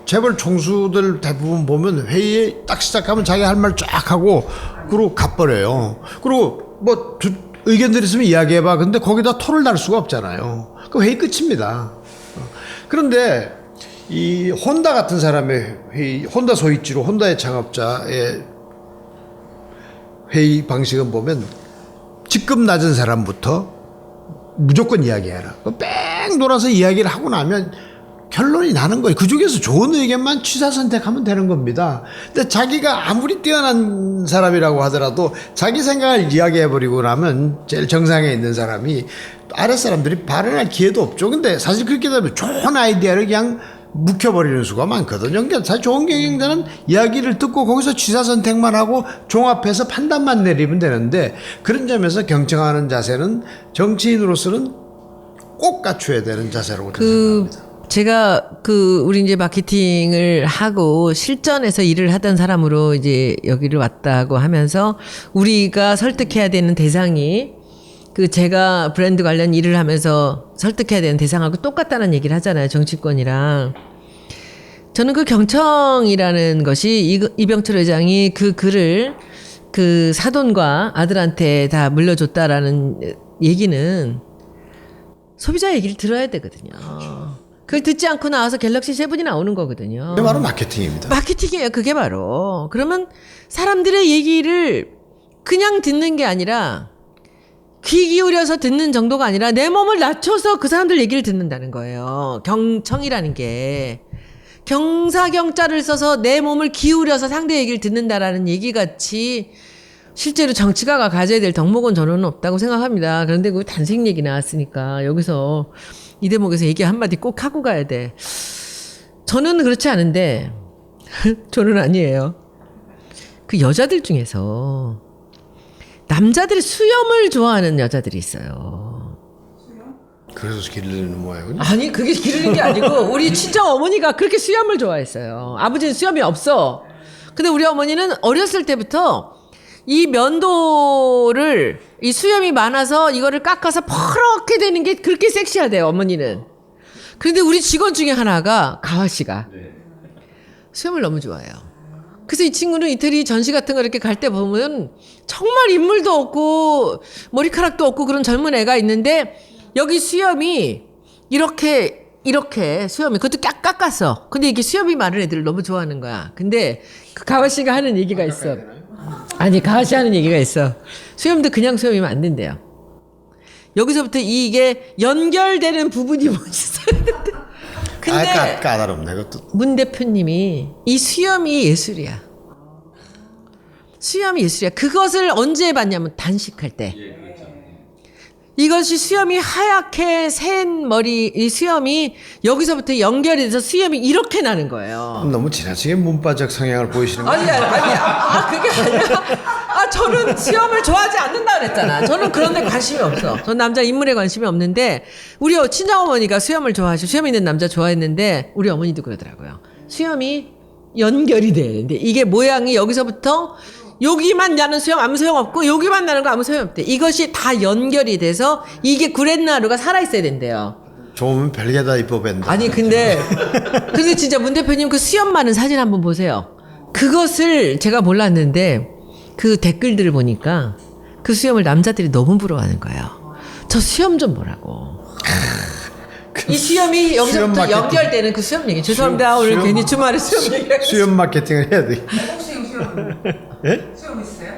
재벌 총수들 대부분 보면 회의에 딱 시작하면 자기 할 말 쫙 하고 그리고 가버려요. 그리고 뭐 의견들 있으면 이야기해봐. 근데 거기다 토를 달 수가 없잖아요. 그 회의 끝입니다. 그런데 이 혼다 같은 사람의 회의, 혼다 소이치로 혼다의 창업자의 회의 방식은 보면 직급 낮은 사람부터 무조건 이야기해라. 뺑 돌아서 이야기를 하고 나면 결론이 나는 거예요. 그 중에서 좋은 의견만 취사 선택하면 되는 겁니다. 근데 자기가 아무리 뛰어난 사람이라고 하더라도 자기 생각을 이야기해버리고 나면 제일 정상에 있는 사람이 아랫 사람들이 발언할 기회도 없죠. 근데 사실 그렇게 되면 좋은 아이디어를 그냥 묵혀버리는 수가 많거든요. 그러니까 사실 좋은 경영자는 이야기를 듣고 거기서 취사 선택만 하고 종합해서 판단만 내리면 되는데 그런 점에서 경청하는 자세는 정치인으로서는 꼭 갖춰야 되는 자세라고 생각합니다. 제가 우리 이제 마케팅을 하고 실전에서 일을 하던 사람으로 이제 여기를 왔다고 하면서 우리가 설득해야 되는 대상이 제가 브랜드 관련 일을 하면서 설득해야 되는 대상하고 똑같다는 얘기를 하잖아요. 정치권이랑. 저는 그 경청이라는 것이 이병철 회장이 그 글을 그 사돈과 아들한테 다 물려줬다라는 얘기는 소비자 얘기를 들어야 되거든요. 그걸 듣지 않고 나와서 갤럭시 7이 나오는 거거든요. 그게 바로 마케팅입니다. 마케팅이에요. 그게 바로. 그러면 사람들의 얘기를 그냥 듣는 게 아니라 귀 기울여서 듣는 정도가 아니라 내 몸을 낮춰서 그 사람들 얘기를 듣는다는 거예요. 경청이라는 게. 경사경자를 써서 내 몸을 기울여서 상대 얘기를 듣는다라는 얘기같이 실제로 정치가가 가져야 될 덕목은 저는 없다고 생각합니다. 그런데 그 단식 얘기 나왔으니까 여기서 이 대목에서 얘기 한마디 꼭 하고 가야 돼. 저는 그렇지 않은데 저는 아니에요. 그 여자들 중에서 남자들이 수염을 좋아하는 여자들이 있어요. 그래서 기르는 모양이군요. 아니 그게 기르는 게 아니고 우리 친정 어머니가 그렇게 수염을 좋아했어요. 아버지는 수염이 없어. 근데 우리 어머니는 어렸을 때부터 이 면도를 이 수염이 많아서 이거를 깎아서 퍼렇게 되는 게 그렇게 섹시하대요. 어머니는. 그런데 우리 직원 중에 하나가 가화 씨가 수염을 너무 좋아해요. 그래서 이 친구는 이태리 전시 같은 거 이렇게 갈 때 보면 정말 인물도 없고 머리카락도 없고 그런 젊은 애가 있는데 여기 수염이 이렇게 이렇게 수염이 그것도 깍 깎았어. 근데 이게 수염이 많은 애들을 너무 좋아하는 거야. 근데 그 가와 씨가 하는 얘기가 있어. 아니 가와 씨 하는 얘기가 있어. 수염도 그냥 수염이면 안 된대요. 여기서부터 이게 연결되는 부분이 뭔지 근데 까다롭네 그것도. 문 대표님이 이 수염이 예술이야. 수염이 예술이야. 그것을 언제 봤냐면 단식할 때. 이것이 수염이 하얗게 센 머리, 이 수염이 여기서부터 연결이 돼서 수염이 이렇게 나는 거예요. 너무 지나치게 문과적 성향을 보이시는 거예요. 아니야. 그게 아니라. 저는 수염을 좋아하지 않는다 그랬잖아. 저는 그런 데 관심이 없어. 전 남자 인물에 관심이 없는데, 우리 친정어머니가 수염을 좋아하시고, 수염 있는 남자 좋아했는데, 우리 어머니도 그러더라고요. 수염이 연결이 돼야 되는데, 이게 모양이 여기서부터 여기만 나는 수염 아무 소용 없고 여기만 나는 거 아무 소용 없대. 이것이 다 연결이 돼서 이게 구렛나루가 살아있어야 된대요. 좋으면 별게 다 이뻐 밴다. 아니 근데 진짜 문 대표님 그 수염 많은 사진 한번 보세요. 그것을 제가 몰랐는데 그 댓글들을 보니까 그 수염을 남자들이 너무 부러워하는 거예요. 저 수염 좀 보라고. 이 수염이 여기서부터 연결되는 그 수염 얘기. 죄송합니다. 오늘 괜히 주말에 수염 얘기. 수염 마케팅을 해야 돼. 혹시 수염 예? 수염 있어요?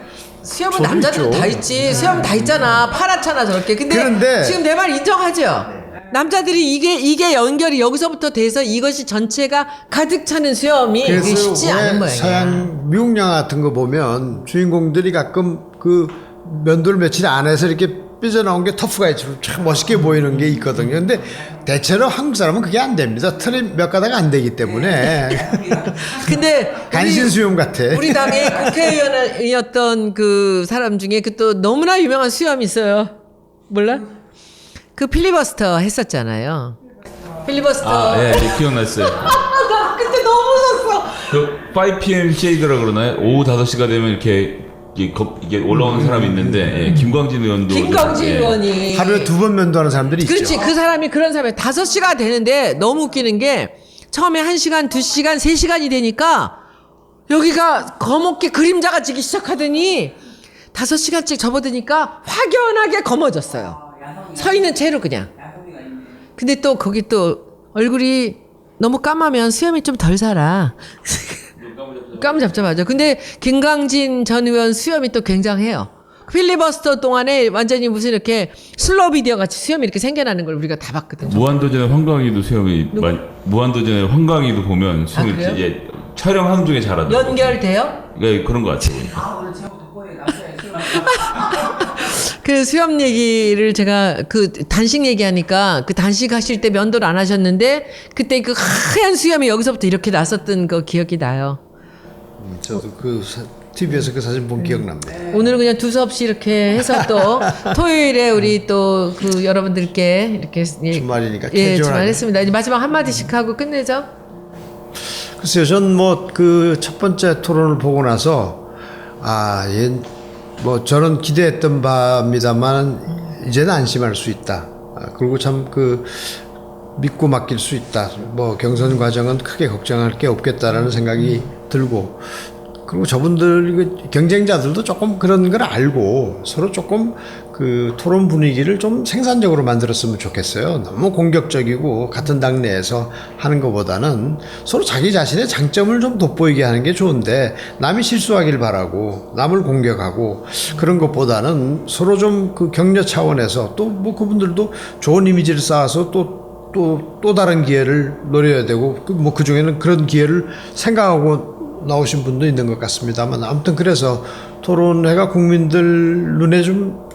수염은 남자들은 있죠. 다 있지. 수염 다 있잖아. 파랗잖아 저렇게. 그런데 지금 내 말 인정하죠? 남자들이 이게 연결이 여기서부터 돼서 이것이 전체가 가득 차는 수염이 이게 그래서 쉽지 않은 왜 모양이야. 서양 미국 영화 같은 거 보면 주인공들이 가끔 그 면도를 며칠 안 해서 이렇게 삐져나온 게 터프가 참 멋있게 보이는 게 있거든요. 근데 대체로 한국 사람은 그게 안 됩니다. 털이 몇 가닥 안 되기 때문에 근데 간신 수염 같아. 우리 당의 국회의원이었던 그 사람 중에 그 또 너무나 유명한 수염이 있어요. 몰라? 그 필리버스터 했었잖아요. 필리버스터. 예, 기억났어요. 나 그때 너무 웃었어. 그 5pm 쉐이드라 그러나요? 오후 5시가 되면 이렇게 이게 올라오는 사람이 있는데 예, 김광진 의원도 김광진 예. 의원이 하루에 2번 면도하는 사람들이 그렇지. 있죠. 그 사람이 그런 사람이 5시가 되는데 너무 웃기는 게 처음에 1시간, 2시간, 3시간이 되니까 여기가 거먹게 그림자가 지기 시작하더니 5시간씩 접어드니까 확연하게 검어졌어요. 서 있는 채로 그냥. 근데 또 거기 또 얼굴이 너무 까마면 수염이 좀 덜 살아. 까무잡잡하죠. 근데 김광진 전 의원 수염이 또 굉장해요. 필리버스터 동안에 완전히 무슨 이렇게 슬로우 비디오 같이 수염이 이렇게 생겨나는 걸 우리가 다 봤거든요. 무한도전의 황광희도 수염이 무한도전의 황광희도 보면 수염이 그래요? 이제 촬영하는 중에 잘하더라고요. 연결돼요? 예, 그런 것 같아요. 오늘 제목 듣고 남자의 수염 그 수염 얘기를 제가 그 단식 얘기하니까 그 단식 하실 때 면도를 안 하셨는데 그때 그 하얀 수염이 여기서부터 이렇게 났었던 거 기억이 나요. 저도 그 TV에서 그 사진 본 기억납니다. 오늘은 그냥 두서없이 이렇게 해서 또 토요일에 우리 또 그 여러분들께 이렇게 주말이니까 예, 캐주얼하게. 주말 했습니다. 이제 마지막 한마디씩 하고 끝내죠. 글쎄요, 전 뭐 그 첫 번째 토론을 보고 나서 뭐 저는 기대했던 바입니다만 이제는 안심할 수 있다. 그리고 참 그 믿고 맡길 수 있다. 뭐 경선 과정은 크게 걱정할 게 없겠다라는 생각이 들고, 그리고 저분들 경쟁자들도 조금 그런 걸 알고 서로 조금 그 토론 분위기를 좀 생산적으로 만들었으면 좋겠어요. 너무 공격적이고 같은 당 내에서 하는 것보다는 서로 자기 자신의 장점을 좀 돋보이게 하는 게 좋은데, 남이 실수하길 바라고 남을 공격하고 그런 것보다는 서로 좀 그 격려 차원에서 또 뭐 그분들도 좋은 이미지를 쌓아서 또 다른 기회를 노려야 되고, 뭐 그 중에는 그런 기회를 생각하고 나오신 분도 있는 것 같습니다만, 아무튼 그래서 토론회가 국민들 눈에 좀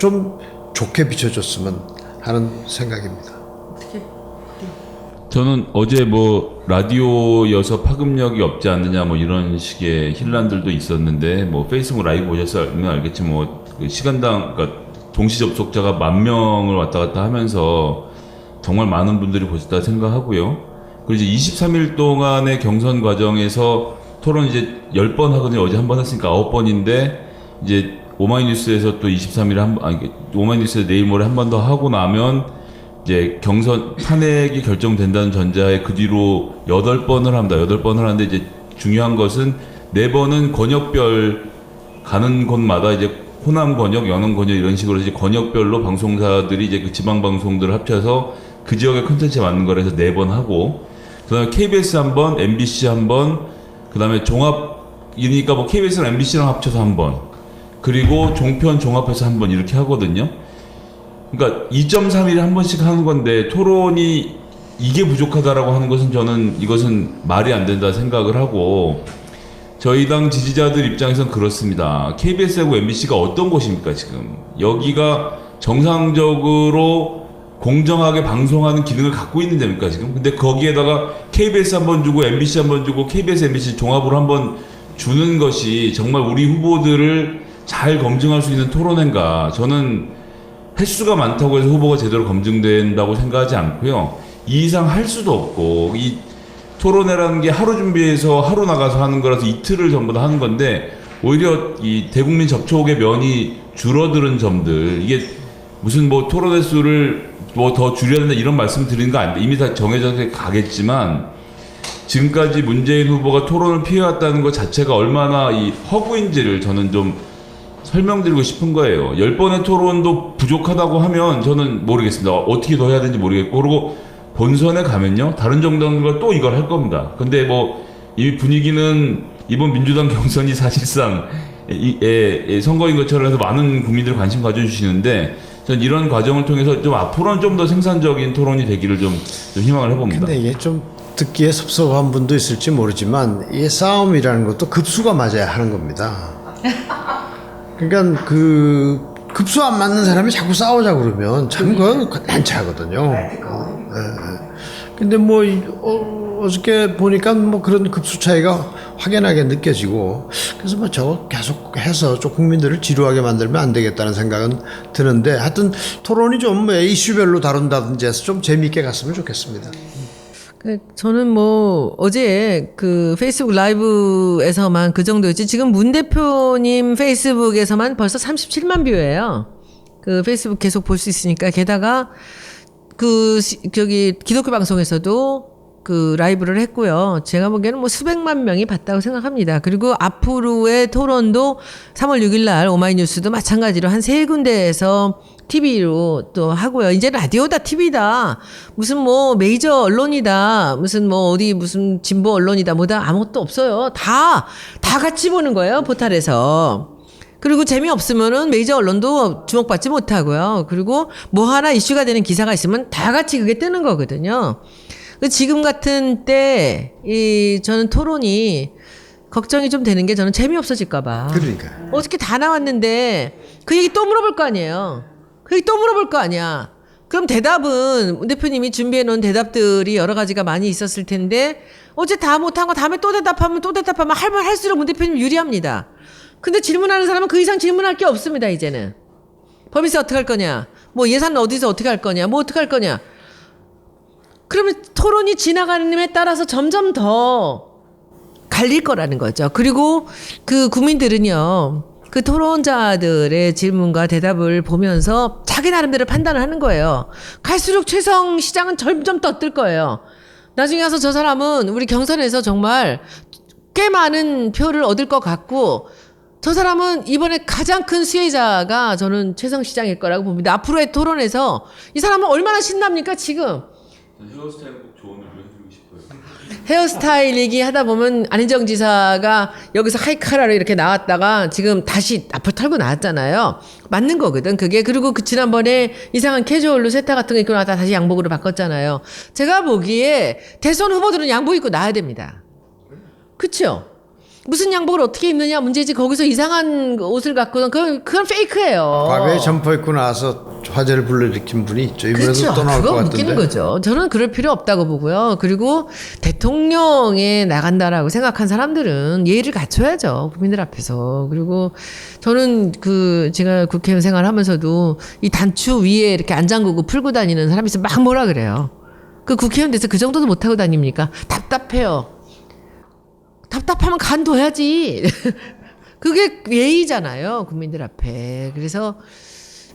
좋게 비춰줬으면 하는 생각입니다. 저는 어제 뭐 라디오여서 파급력이 없지 않느냐 뭐 이런 식의 hin란들도 있었는데, 뭐 페이스북 라이브 보셔서 알겠지만 뭐그 시간당 그러니까 동시 접속자가 10,000명을 왔다 갔다 하면서 정말 많은 분들이 보셨다 생각하고요. 그리고 이제 23일 동안의 경선 과정에서 토론 이제 10번 하거든요. 어제 한 번 했으니까 9번인데, 이제 오마이뉴스에서 또 23일에 오마이뉴스에서 내일 모레 한 번 더 하고 나면 이제 경선 탄핵이 결정된다는 전자에 그 뒤로 8번을 합니다. 8번을 하는데, 이제 중요한 것은 4번은 권역별 가는 곳마다 이제 호남 권역, 영남 권역 이런 식으로 이제 권역별로 방송사들이 이제 그 지방 방송들을 합쳐서 그 지역의 콘텐츠에 맞는 거라 해서 4번 하고, 그다음에 KBS 한 번, MBC 한 번, 그다음에 종합이니까 뭐 KBS랑 MBC랑 합쳐서 한 번, 그리고 종편 종합해서 한 번 이렇게 하거든요. 그러니까 2.3일에 한 번씩 하는 건데 토론이 이게 부족하다라고 하는 것은 저는 이것은 말이 안 된다 생각을 하고, 저희 당 지지자들 입장에서는 그렇습니다. KBS하고 MBC가 어떤 곳입니까 지금? 여기가 정상적으로 공정하게 방송하는 기능을 갖고 있는 데입니까 지금? 근데 거기에다가 KBS 한 번 주고 MBC 한 번 주고 KBS, MBC 종합으로 한 번 주는 것이 정말 우리 후보들을 잘 검증할 수 있는 토론회인가? 저는 횟수가 많다고 해서 후보가 제대로 검증된다고 생각하지 않고요. 이 이상 할 수도 없고, 이 토론회라는 게 하루 준비해서 하루 나가서 하는 거라서 이틀을 전부 다 하는 건데, 오히려 이 대국민 접촉의 면이 줄어드는 점들, 이게 무슨 뭐 토론회 수를 뭐 더 줄여야 된다 이런 말씀 드리는 거 아닌데, 이미 다 정해져서 가겠지만, 지금까지 문재인 후보가 토론을 피해왔다는 것 자체가 얼마나 이 허구인지를 저는 좀 설명드리고 싶은 거예요. 10번의 토론도 부족하다고 하면 저는 모르겠습니다. 어떻게 더 해야 되는지 모르겠고, 그리고 본선에 가면요, 다른 정당들과 또 이걸 할 겁니다. 근데 뭐 이미 분위기는 이번 민주당 경선이 사실상 선거인 것처럼 해서 많은 국민들 관심 가져주시는데, 전 이런 과정을 통해서 좀 앞으로는 좀 더 생산적인 토론이 되기를 좀 희망을 해봅니다. 근데 이게 좀 듣기에 섭섭한 분도 있을지 모르지만, 이 싸움이라는 것도 급수가 맞아야 하는 겁니다. 그러니까 그 급수 안 맞는 사람이 자꾸 싸우자 그러면 참 그건 난처 하거든요. 근데 뭐 어저께 보니까 뭐 그런 급수 차이가 확연하게 느껴지고, 그래서 뭐 저거 계속 해서 좀 국민들을 지루하게 만들면 안 되겠다는 생각은 드는데, 하여튼 토론이 좀 이슈별로 다룬다든지 해서 좀 재미있게 갔으면 좋겠습니다. 저는 뭐 어제 그 페이스북 라이브에서만 그 정도였지, 지금 문 대표님 페이스북에서만 벌써 37만 뷰예요. 그 페이스북 계속 볼 수 있으니까. 게다가 저기 기독교 방송에서도 그 라이브를 했고요. 제가 보기에는 뭐 수백만 명이 봤다고 생각합니다. 그리고 앞으로의 토론도 3월 6일 날 오마이뉴스도 마찬가지로 한 3군데에서 TV로 또 하고요. 이제 라디오다, TV다, 무슨 뭐 메이저 언론이다, 무슨 뭐 어디 무슨 진보 언론이다, 뭐다, 아무것도 없어요. 다 같이 보는 거예요, 포탈에서. 그리고 재미없으면은 메이저 언론도 주목받지 못하고요. 그리고 뭐 하나 이슈가 되는 기사가 있으면 다 같이 그게 뜨는 거거든요. 지금 같은 때, 저는 토론이 걱정이 좀 되는 게, 저는 재미없어질까봐. 그러니까. 어저께 다 나왔는데, 그 얘기 또 물어볼 거 아니에요. 그 얘기 또 물어볼 거 아니야. 그럼 대답은, 문 대표님이 준비해 놓은 대답들이 여러 가지가 많이 있었을 텐데, 어제 다 못한 거 다음에 또 대답하면 할 말 할수록 문 대표님 유리합니다. 근데 질문하는 사람은 그 이상 질문할 게 없습니다, 이제는. 법인세 어떻게 할 거냐? 뭐 예산 어디서 어떻게 할 거냐? 뭐 어떻게 할 거냐? 그러면 토론이 지나가는 데 따라서 점점 더 갈릴 거라는 거죠. 그리고 그 국민들은요, 그 토론자들의 질문과 대답을 보면서 자기 나름대로 판단을 하는 거예요. 갈수록 최성 시장은 점점 떠뜰 거예요. 나중에 가서 저 사람은 우리 경선에서 정말 꽤 많은 표를 얻을 것 같고, 저 사람은 이번에 가장 큰 수혜자가 저는 최성 시장일 거라고 봅니다. 앞으로의 토론에서 이 사람은 얼마나 신납니까 지금. 헤어스타일 꼭 조언을 해드리고 싶어요. 헤어스타일 얘기하다 보면 안희정 지사가 여기서 하이카라로 이렇게 나왔다가 지금 다시 앞을 털고 나왔잖아요. 맞는 거거든 그게. 그리고 그 지난번에 이상한 캐주얼로 세타 같은 거 입고 나왔다 다시 양복으로 바꿨잖아요. 제가 보기에 대선 후보들은 양복 입고 나와야 됩니다. 그쵸? 무슨 양복을 어떻게 입느냐 문제지, 거기서 이상한 옷을 갖고는 그건 페이크예요. 과거에 점퍼 입고 나와서 화제를 불러일으킨 분이 있죠. 이번에도 그렇죠. 또 나올 것 그거 같은데. 웃기는 거죠. 저는 그럴 필요 없다고 보고요. 그리고 대통령에 나간다라고 생각한 사람들은 예의를 갖춰야죠, 국민들 앞에서. 그리고 저는 제가 국회의원 생활하면서도 이 단추 위에 이렇게 안 잠그고 풀고 다니는 사람이 있으면 막 뭐라 그래요. 그 국회의원 돼서 그 정도도 못하고 다닙니까? 답답해요. 답답하면 간둬야지. 그게 예의잖아요, 국민들 앞에. 그래서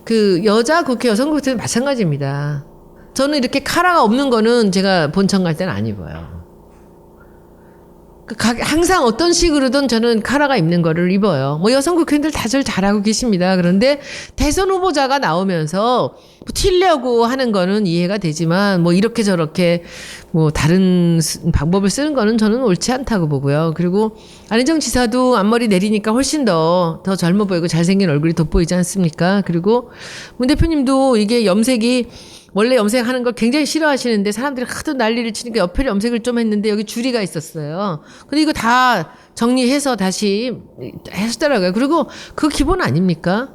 그 여자 국회, 여성 국회는 마찬가지입니다. 저는 이렇게 카라가 없는 거는 제가 본청 갈 때는 안 입어요. 항상 어떤 식으로든 저는 카라가 입는 거를 입어요. 뭐 여성 국회의원들 다들 잘하고 계십니다. 그런데 대선 후보자가 나오면서 뭐 튀려고 하는 거는 이해가 되지만 뭐 이렇게 저렇게 뭐 다른 방법을 쓰는 거는 저는 옳지 않다고 보고요. 그리고 안희정 지사도 앞머리 내리니까 훨씬 더 젊어 보이고 잘생긴 얼굴이 돋보이지 않습니까? 그리고 문 대표님도 이게 염색이 원래 염색하는 걸 굉장히 싫어하시는데 사람들이 하도 난리를 치니까 옆에 염색을 좀 했는데 여기 줄이가 있었어요. 근데 이거 다 정리해서 다시 하시더라고요. 그리고 그 기본 아닙니까?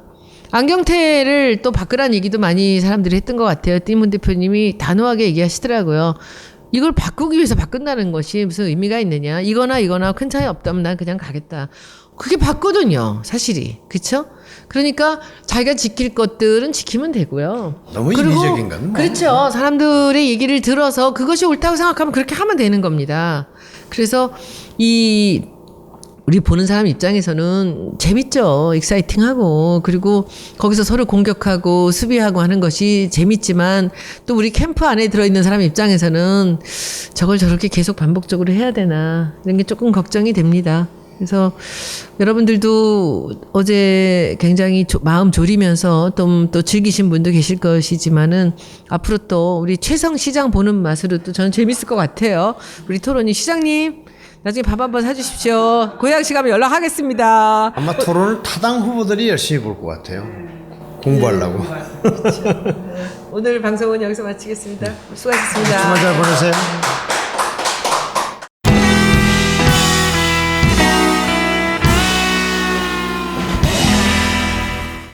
안경테를 또 바꾸라는 얘기도 많이 사람들이 했던 것 같아요. 문 대표님이 단호하게 얘기하시더라고요. 이걸 바꾸기 위해서 바꾼다는 것이 무슨 의미가 있느냐. 이거나 큰 차이 없다면 난 그냥 가겠다. 그게 맞거든요. 사실이. 그렇죠? 그러니까 자기가 지킬 것들은 지키면 되고요. 너무 그리고 인위적인 건 뭐. 그렇죠. 사람들의 얘기를 들어서 그것이 옳다고 생각하면 그렇게 하면 되는 겁니다. 그래서 우리 보는 사람 입장에서는 재밌죠. 익사이팅하고 그리고 거기서 서로 공격하고 수비하고 하는 것이 재밌지만 또 우리 캠프 안에 들어있는 사람 입장에서는 저걸 저렇게 계속 반복적으로 해야 되나 이런 게 조금 걱정이 됩니다. 그래서 여러분들도 어제 굉장히 마음 졸이면서 또 즐기신 분도 계실 것이지만은 앞으로 또 우리 최성 시장 보는 맛으로 또 저는 재밌을 것 같아요. 우리 토론이 시장님 나중에 밥 한번 사주십시오. 고향시 가면 연락하겠습니다. 아마 토론을 타당 후보들이 열심히 볼 것 같아요. 공부하려고. 오늘 방송은 여기서 마치겠습니다. 수고하셨습니다. 주말 잘 보내세요.